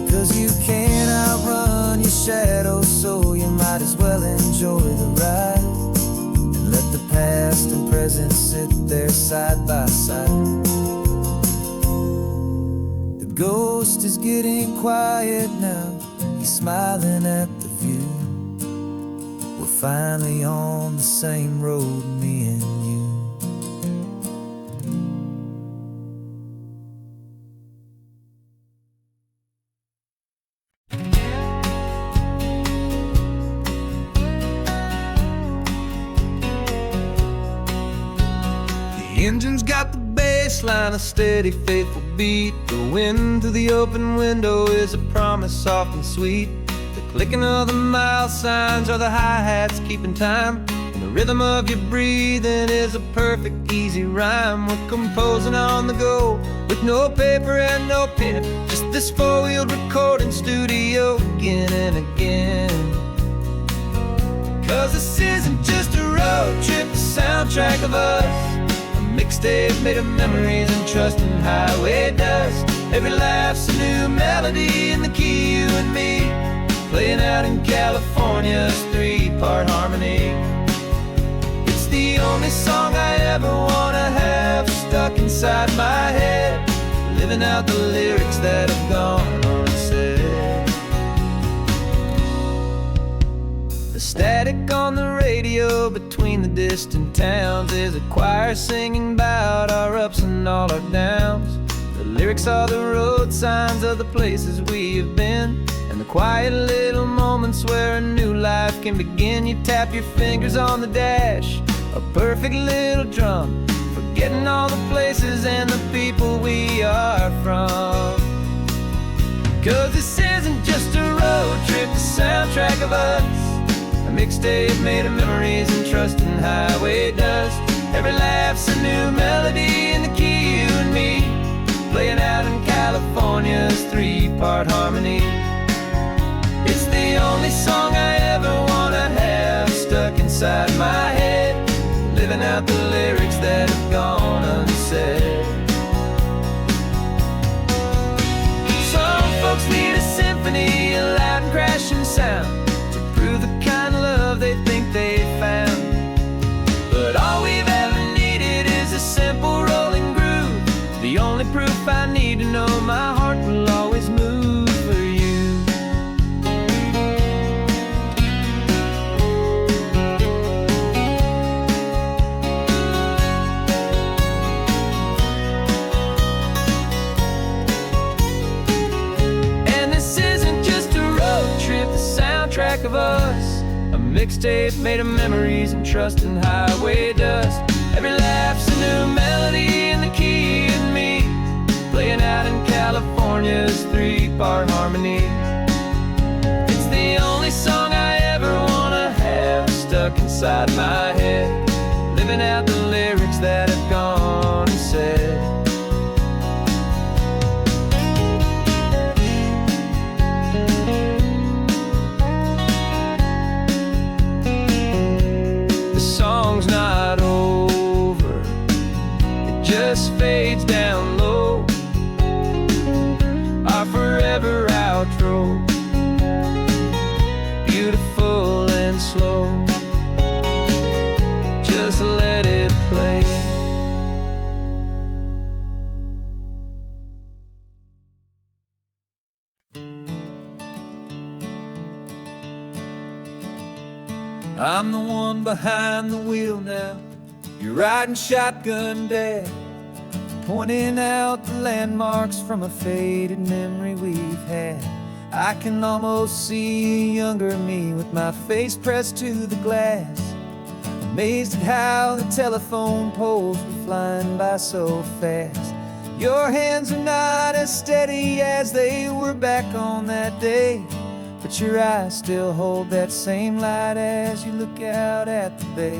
'Cause you can't outrun your shadow, so you might as well enjoy the ride. Let the past and present sit there side by side. The ghost is getting quiet now, he's smiling at the view. We're finally on the same road, me and you. The engine's got the bass line, a steady, faithful beat. The wind through the open window is a promise soft and sweet. The clicking of the mile signs are the hi-hats keeping time. And the rhythm of your breathing is a perfect, easy rhyme. We're composing on the go with no paper and no pen, just this four-wheeled recording studio again and again. 'Cause this isn't just a road trip, the soundtrack of us. Mixtape made of memories and trust in highway dust. Every laugh's a new melody in the key, you and me, playing out in California's three-part harmony. It's the only song I ever wanna have stuck inside my head, living out the lyrics that have gone unsaid. The static on the radio between the distant towns is a choir singing about our ups and all our downs. The lyrics are the road signs of the places we have been, and the quiet little moments where a new life can begin. You tap your fingers on the dash, a perfect little drum, forgetting all the places and the people we are from. 'Cause this isn't just a road trip, the soundtrack of us. A mixtape made of memories and trust in highway dust. Every laugh's a new melody in the key, you and me, playing out in California's three-part harmony. It's the only song I ever wanna have stuck inside my head, living out the lyrics that have gone unsaid. Some folks need a symphony, a loud and crashing sound, the kind of love they think they found. But all we've ever needed is a simple rolling groove, the only proof I need to know my heart will always move for you. And this isn't just a road trip, the soundtrack of us. A mixtape made of memories and trust in highway dust. Every laugh's a new melody in the key, and me, playing out in California's three-part harmony. It's the only song I ever wanna have stuck inside my head, living out the lyrics that have gone and said. I'm the one behind the wheel now. You're riding shotgun, Dad, pointing out the landmarks from a faded memory we've had. I can almost see a younger me with my face pressed to the glass, amazed at how the telephone poles were flying by so fast. Your hands are not as steady as they were back on that day, but your eyes still hold that same light as you look out at the bay.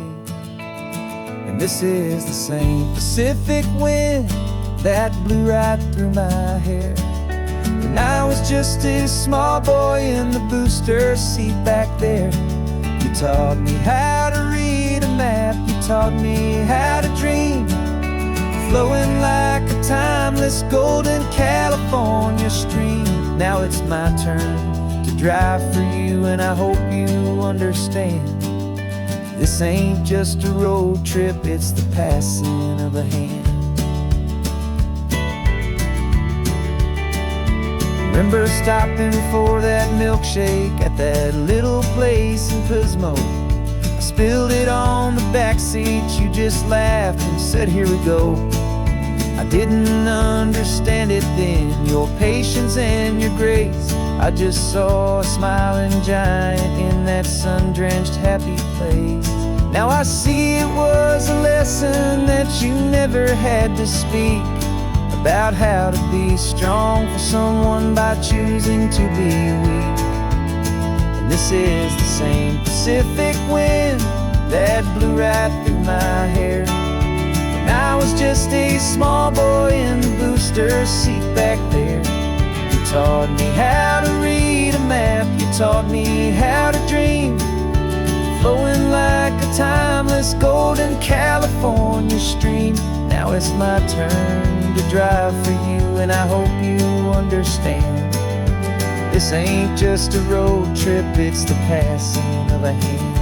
And this is the same Pacific wind that blew right through my hair when I was just a small boy in the booster seat back there. You taught me how to read a map, you taught me how to dream, flowing like a timeless golden California stream. Now it's my turn to drive for you, and I hope you understand. This ain't just a road trip, it's the passing of a hand. Remember stopping for that milkshake at that little place in Pismo. I spilled it on the back seat, you just laughed and said, "Here we go." I didn't understand it then, your patience and your grace. I just saw a smiling giant in that sun-drenched happy place. Now I see it was a lesson that you never had to speak, about how to be strong for someone by choosing to be weak. And this is the same Pacific wind that blew right through my hair when I was just a small boy in the booster seat back there. You taught me how to read a map, you taught me how to dream, flowing like a timeless golden California stream. Now it's my turn to drive for you, and I hope you understand. This ain't just a road trip, it's the passing of a hand.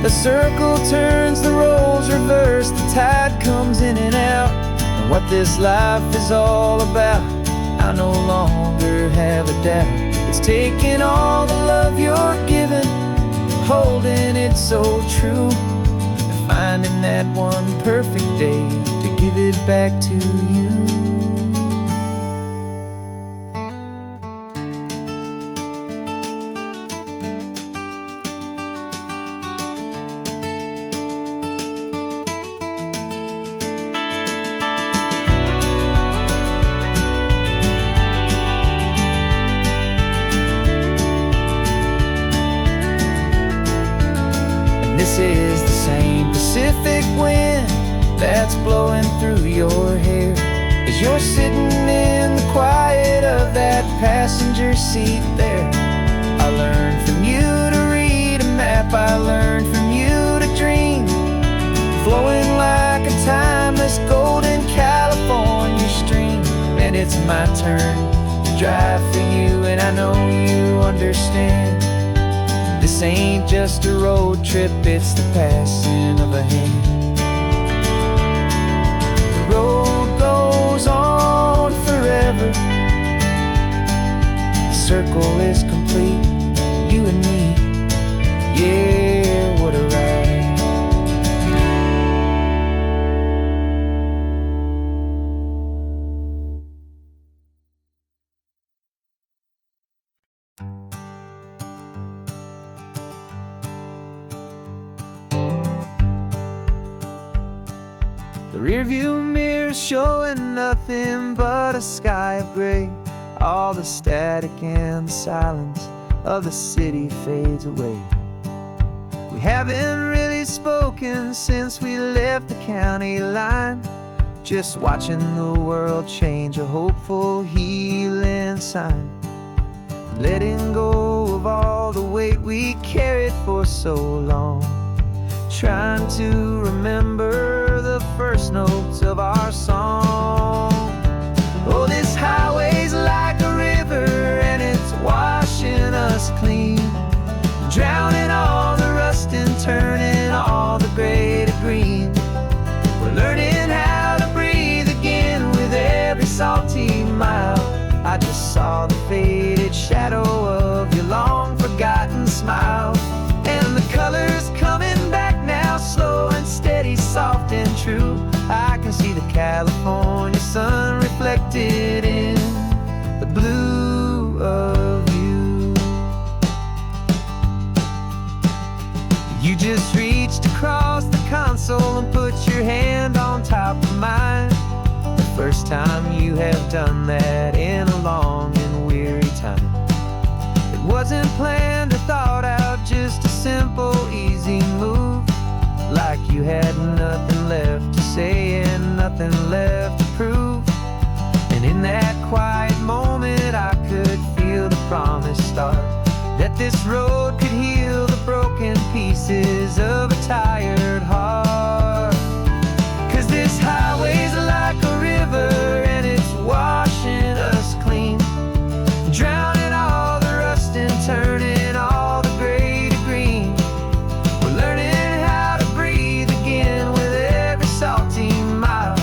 The circle turns, the roles reverse, the tide comes in and out. And what this life is all about, I no longer have a doubt. It's taking all the love you're giving, holding it so true, and finding that one perfect day to give it back to you. This is the same Pacific wind that's blowing through your hair as you're sitting in the quiet of that passenger seat there. I learned from you to read a map, I learned from you to dream, flowing like a timeless golden California stream. And it's my turn to drive for you, and I know you understand. This ain't just a road trip, it's the passing of a hand. The road goes on forever, the circle is complete, you and me, yeah, what a ride. The rearview mirror showing nothing but a sky of gray. All the static and the silence of the city fades away. We haven't really spoken since we left the county line, just watching the world change, a hopeful healing sign. Letting go of all the weight we carried for so long, trying to remember the first notes of our song. Oh, this highway's like a river and it's washing us clean, drowning all the rust and turning all the gray to green. We're learning how to breathe again with every salty mile. I just saw the faded shadow of your long forgotten smile. you have done that in a long and weary time. It wasn't planned or thought out, just a simple, easy move. Like you had nothing left to say and nothing left to prove. And in that quiet moment I could feel the promise start, that this road could heal the broken pieces of a tired heart. 'Cause this highway's like a river and it's washing us clean, drowning all the rust and turning all the gray to green. We're learning how to breathe again with every salty mile.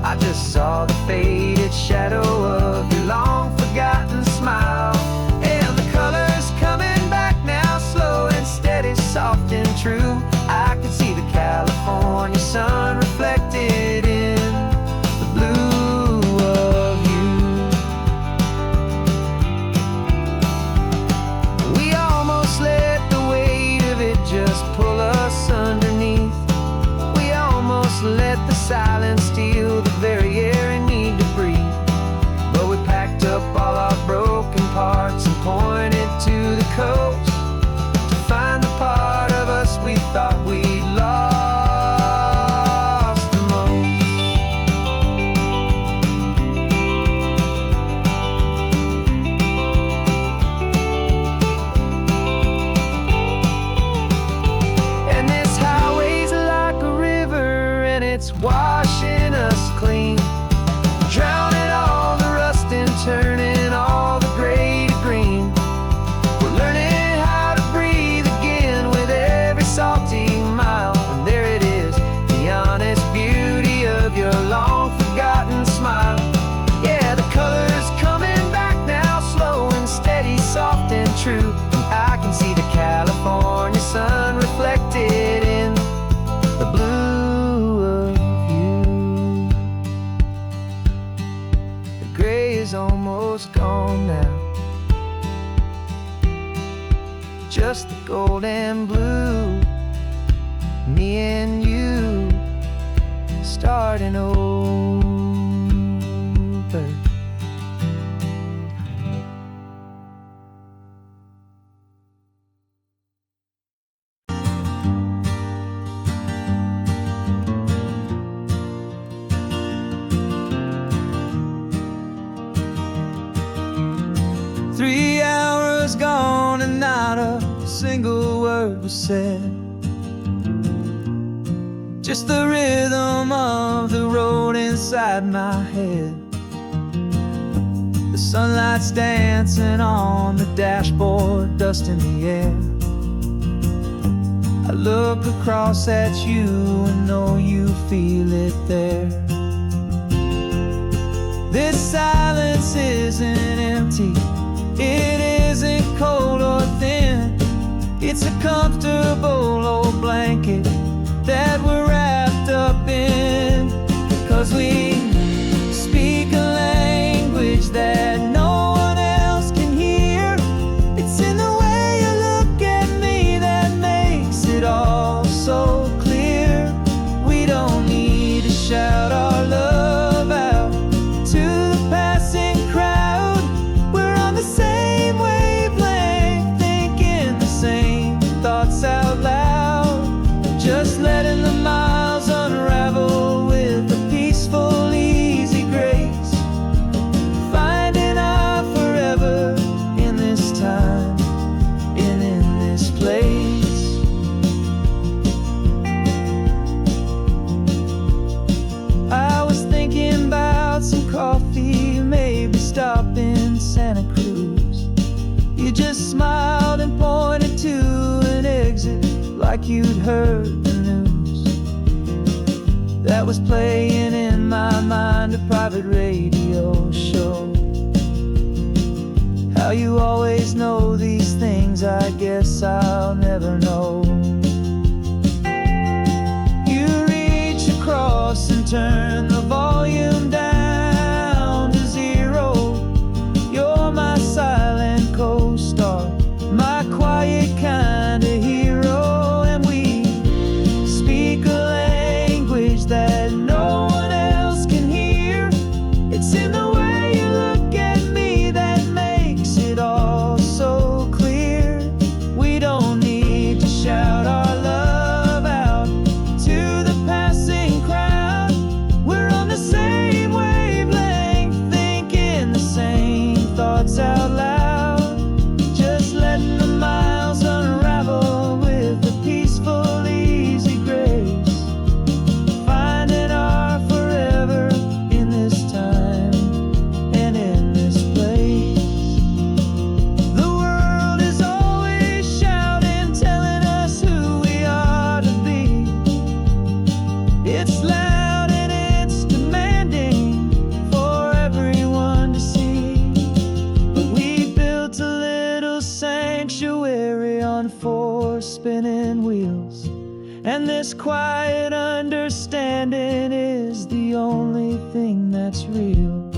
I just saw the faded shadow of your long forgotten smile. And the colors coming back now, slow and steady, soft and true. I can see the California sun reflected in the blue of you. We almost let the weight of it just pull us underneath. We almost let the silence steal the very air I need to breathe. But we packed up all our broken parts and pointed to the coast to find the part of us we thought we'd lost the most. And this highway's like a river and it's washing us clean, drowning all the rust and turning all the gray to green. We're learning how to breathe again with every salty mile. And there it is, the honest beauty of your long forgotten smile. Yeah, the colors coming back now, slow and steady, soft and true. And I can see the California sun reflected in the blue of you. The gray is almost gone now, just the gold and blue. Me and you starting over. 3 hours gone and not a single word was said. Just the rhythm of the road inside my head. The sunlight's dancing on the dashboard, dust in the air. I look across at you and know you feel it there. This silence isn't empty, it isn't cold or thin. It's a comfortable old blanket that we're wrapped up in. 'Cause we speak a language that no one else can hear. It's in the way you look at me that makes it all so clear. We don't need to shout our love out to the passing crowd. We're on the same wavelength, thinking the same thoughts out loud. Just letting the miles unravel with a peaceful, easy grace. Finding our forever in this time and in this place. I was thinking about some coffee, maybe stop in Santa Cruz. You just smiled and pointed to an exit like you'd heard the news. That was playing in my mind, a private radio show. How you always know these things, I guess I'll never know. You reach across and turn the volume down to 0. You're my silent co-star, my quiet kind of hero. And we speak a language that no one else can hear. It's in the way thoughts out loud, just letting the miles unravel with a peaceful, easy grace, finding our forever in this time and in this place. The world is always shouting, telling us who we are to be. It's loud and it's demanding for everyone to see. But we built a little sanctuary on 4 spinning wheels, and this quiet understanding is the only thing that's real.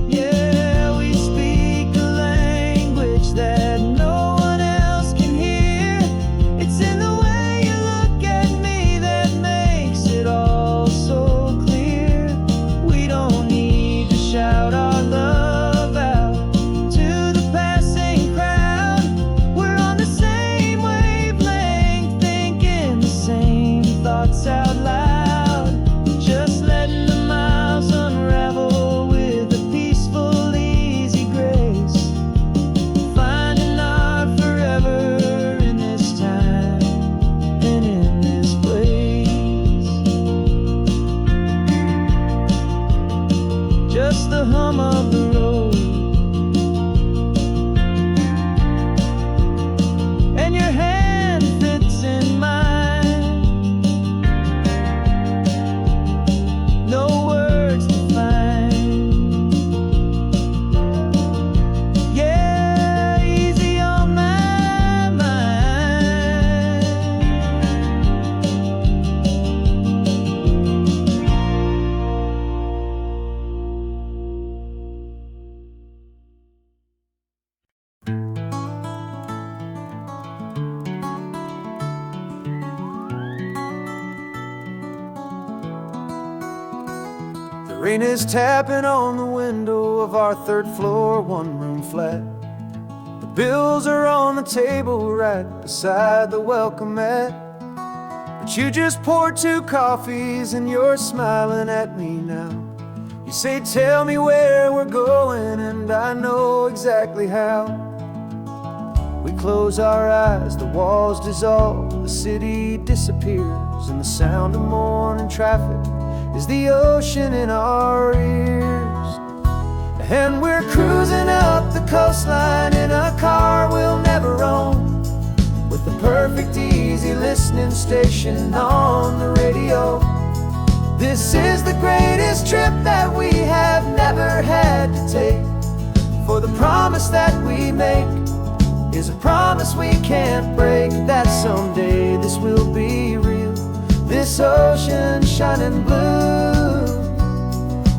Yeah, we speak a language that no one else can hear. It's in the way you look at me that makes it all so clear. We don't need to shout our love out to the passing crowd. We're on the same wavelength, thinking the same thoughts out loud, just letting the miles unravel with a peaceful, easy grace, finding our forever in this time and in this place. Just the hum of the road and your hand fits in mine. No words to find. Yeah, easy on my mind. The rain is tapping on the window of our 3rd floor, 1-room flat. The bills are on the table right beside the welcome mat. But you just poured 2 coffees and you're smiling at me now. You say, tell me where we're going, and I know exactly how. We close our eyes, the walls dissolve, the city disappears, and the sound of morning traffic is the ocean in our ears. And we're cruising up the coastline in a car we'll never own, with the perfect easy listening station on the radio. This is the greatest trip that we have never had to take, for the promise that we make is a promise we can't break, that someday this will be real, this ocean shining blue.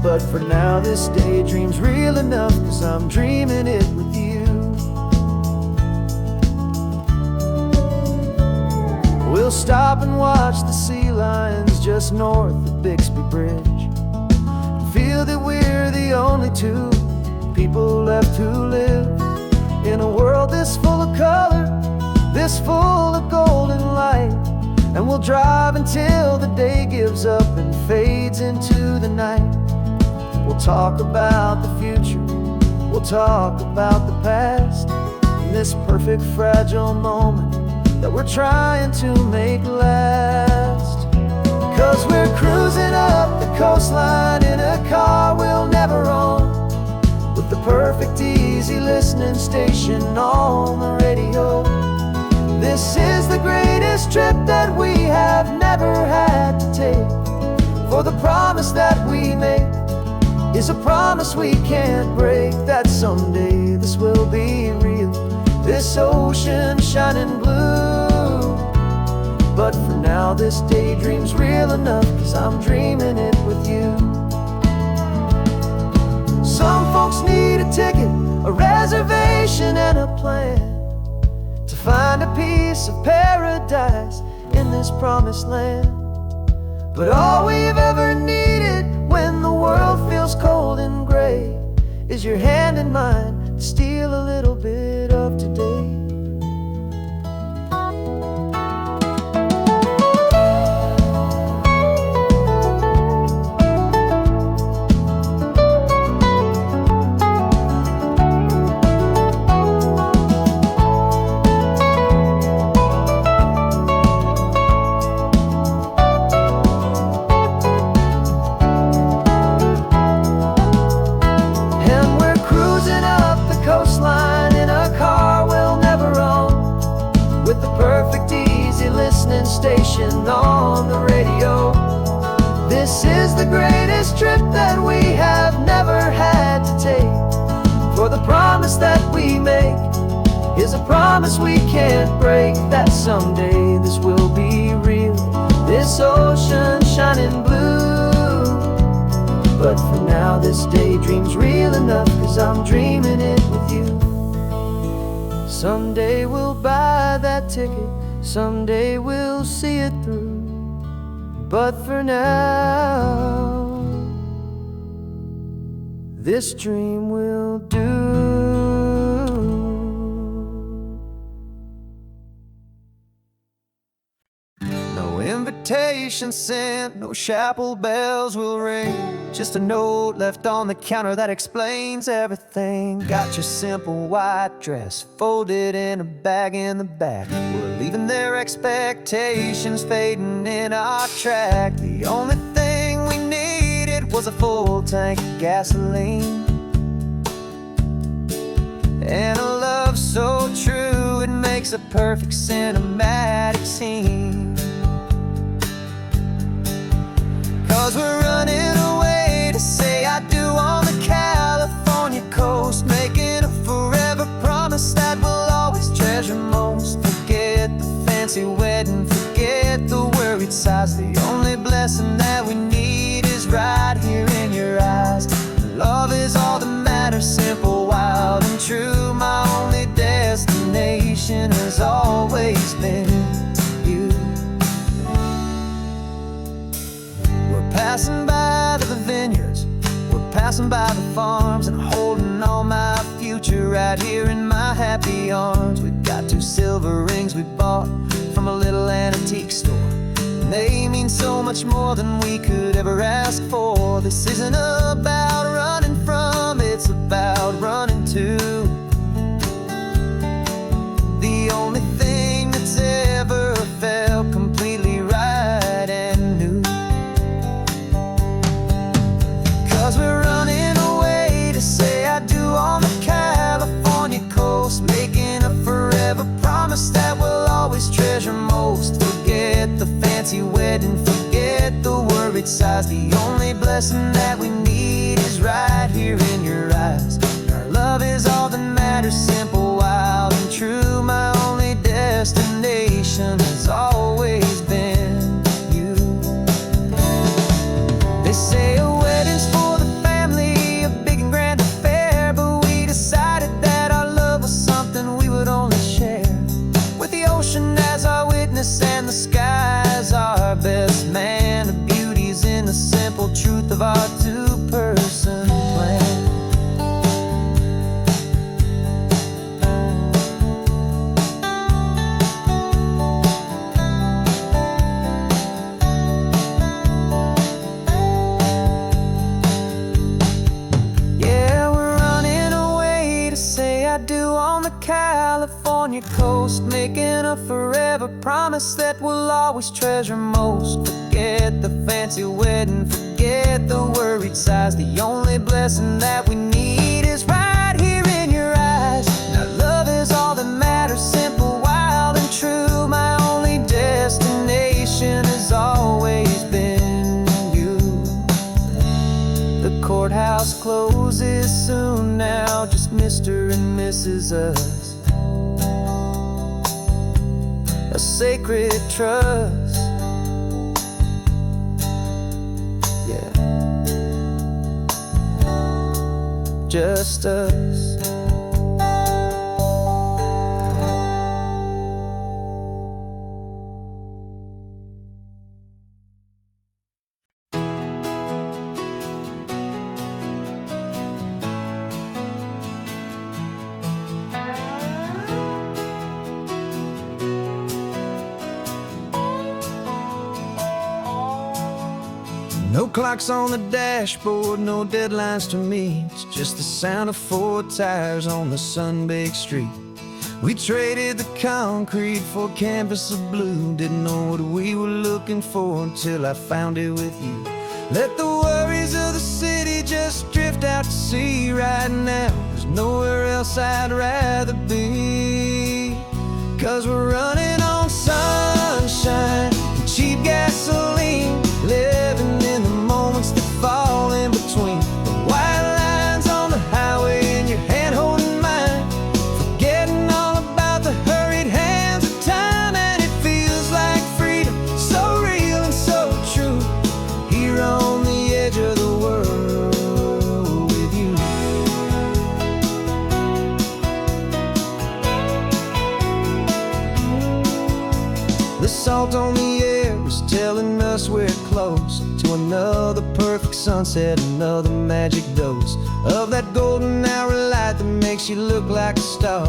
But for now this daydream's real enough, 'cause I'm dreaming it with you. We'll stop and watch the sea lions just north of Bixby Bridge, and feel that we're the only 2 people left who live in a world this full of color, this full of golden light. And we'll drive until the day gives up and fades into the night. We'll talk about the future, we'll talk about the past, in this perfect fragile moment that we're trying to make last. 'Cause we're cruising up the coastline in a car we'll never own, with the perfect easy listening station on the radio. This is the greatest trip that we have never had to take, for the promise that we make is a promise we can't break, that someday this will be real, this ocean shining blue. But for now this daydream's real enough, 'cause I'm dreaming it with you. Some folks need a ticket, a reservation and a plan, to find a piece of paradise in this promised land. But all we've ever needed when the world feels cold and gray is your hand in mine to steal a little bit of today. station on the radio. This is the greatest trip that we have never had to take. For the promise that we make is a promise we can't break, that someday this will be real, this ocean shining blue. But for now this daydream's real enough, 'cause I'm dreaming it with you. Someday we'll buy that ticket, someday we'll see it through. But for now, this dream will do. No invitation sent, no chapel bells will ring, just a note left on the counter that explains everything. Got your simple white dress folded in a bag in the back. We're leaving their expectations fading in our track. The only thing we needed was a full tank of gasoline, and a love so true it makes a perfect cinematic scene. 'Cause we're running away to say I do on the California coast, making a forever promise that we'll always treasure most. Forget the fancy wedding, forget the worried sighs. The only blessing that we need is right here in your eyes. Love is all that matters, simple, wild, and true. My only destination has always been you. We're passing by the vineyards, we're passing by the farms, and holding all my future right here in my happy arms. We've got 2 silver rings we bought from a little antique store, and they mean so much more than we could ever ask for. This isn't about running from, it's about running to the only thing that's ever felt completely right and new. 'Cause we're running away to say I do on the California coast, making a forever promise that we'll always treasure most. Forget the fancy wedding, forget the worried sighs. The only blessing that we need is right here in your eyes. Our love is all that matters, simple, wild, and true. My only destination has always been you. They say a wedding's for the family, a big and grand affair, but we decided that our love was something we would only share with the ocean as our witness and the sky as our best man. The beauty's in the simple truth of our 2-person plan. Yeah, we're running away to say I do on the California coast, making a forever promise that we'll always treasure most. Forget the fancy wedding, forget the worried sighs. The only blessing that we need is right here in your eyes. Now love is all that matters, simple, wild, and true. My only destination has always been you. The courthouse closes soon now, just Mr. and Mrs. Us, a sacred trust. Yeah, just us. No clocks on the dashboard, no deadlines to meet. It's just the sound of 4 tires on the sun-baked street. We traded the concrete for a canvas of blue. Didn't know what we were looking for until I found it with you. Let the worries of the city just drift out to sea right now. There's nowhere else I'd rather be. 'Cause we're running on sunshine, salt on the air is telling us we're close to another perfect sunset, another magic dose of that golden hour light that makes you look like a star,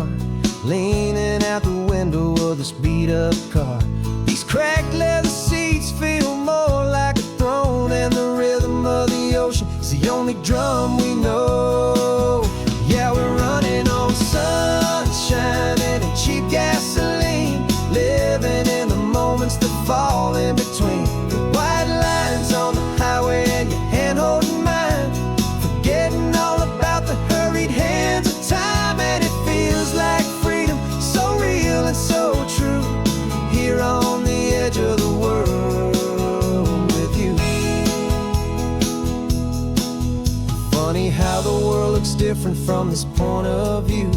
leaning out the window of this beat-up car. These cracked leather seats feel more like a throne, and the rhythm of the ocean is the only drum we know. Yeah, we're running on sunshine and cheap gasoline, living in the moments that fall in between the white lines on the highway and your hand holding mine, forgetting all about the hurried hands of time. And it feels like freedom, so real and so true, here on the edge of the world with you. Funny how the world looks different from this point of view.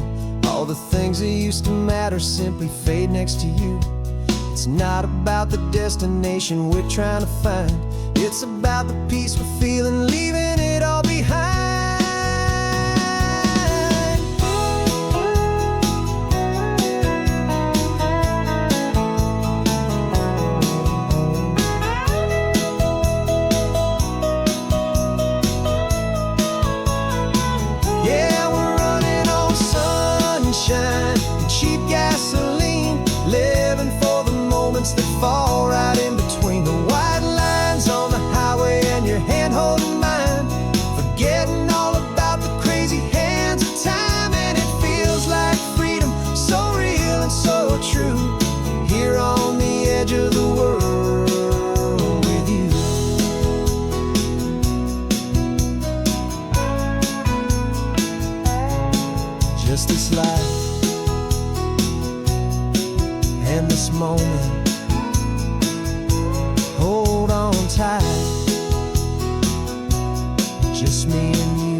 All the things that used to matter simply fade next to you. It's not about the destination we're trying to find, it's about the peace we're feeling, leaving it all behind. Yeah, we're running on sunshine and cheap gasoline, living for the moments that fall right in between the white lines on the highway and your hand holding mine, forgetting all about the crazy hands of time. And it feels like freedom, so real and so true, here on the edge of the world with you. Just this life and this moment, hold on tight, just me and you.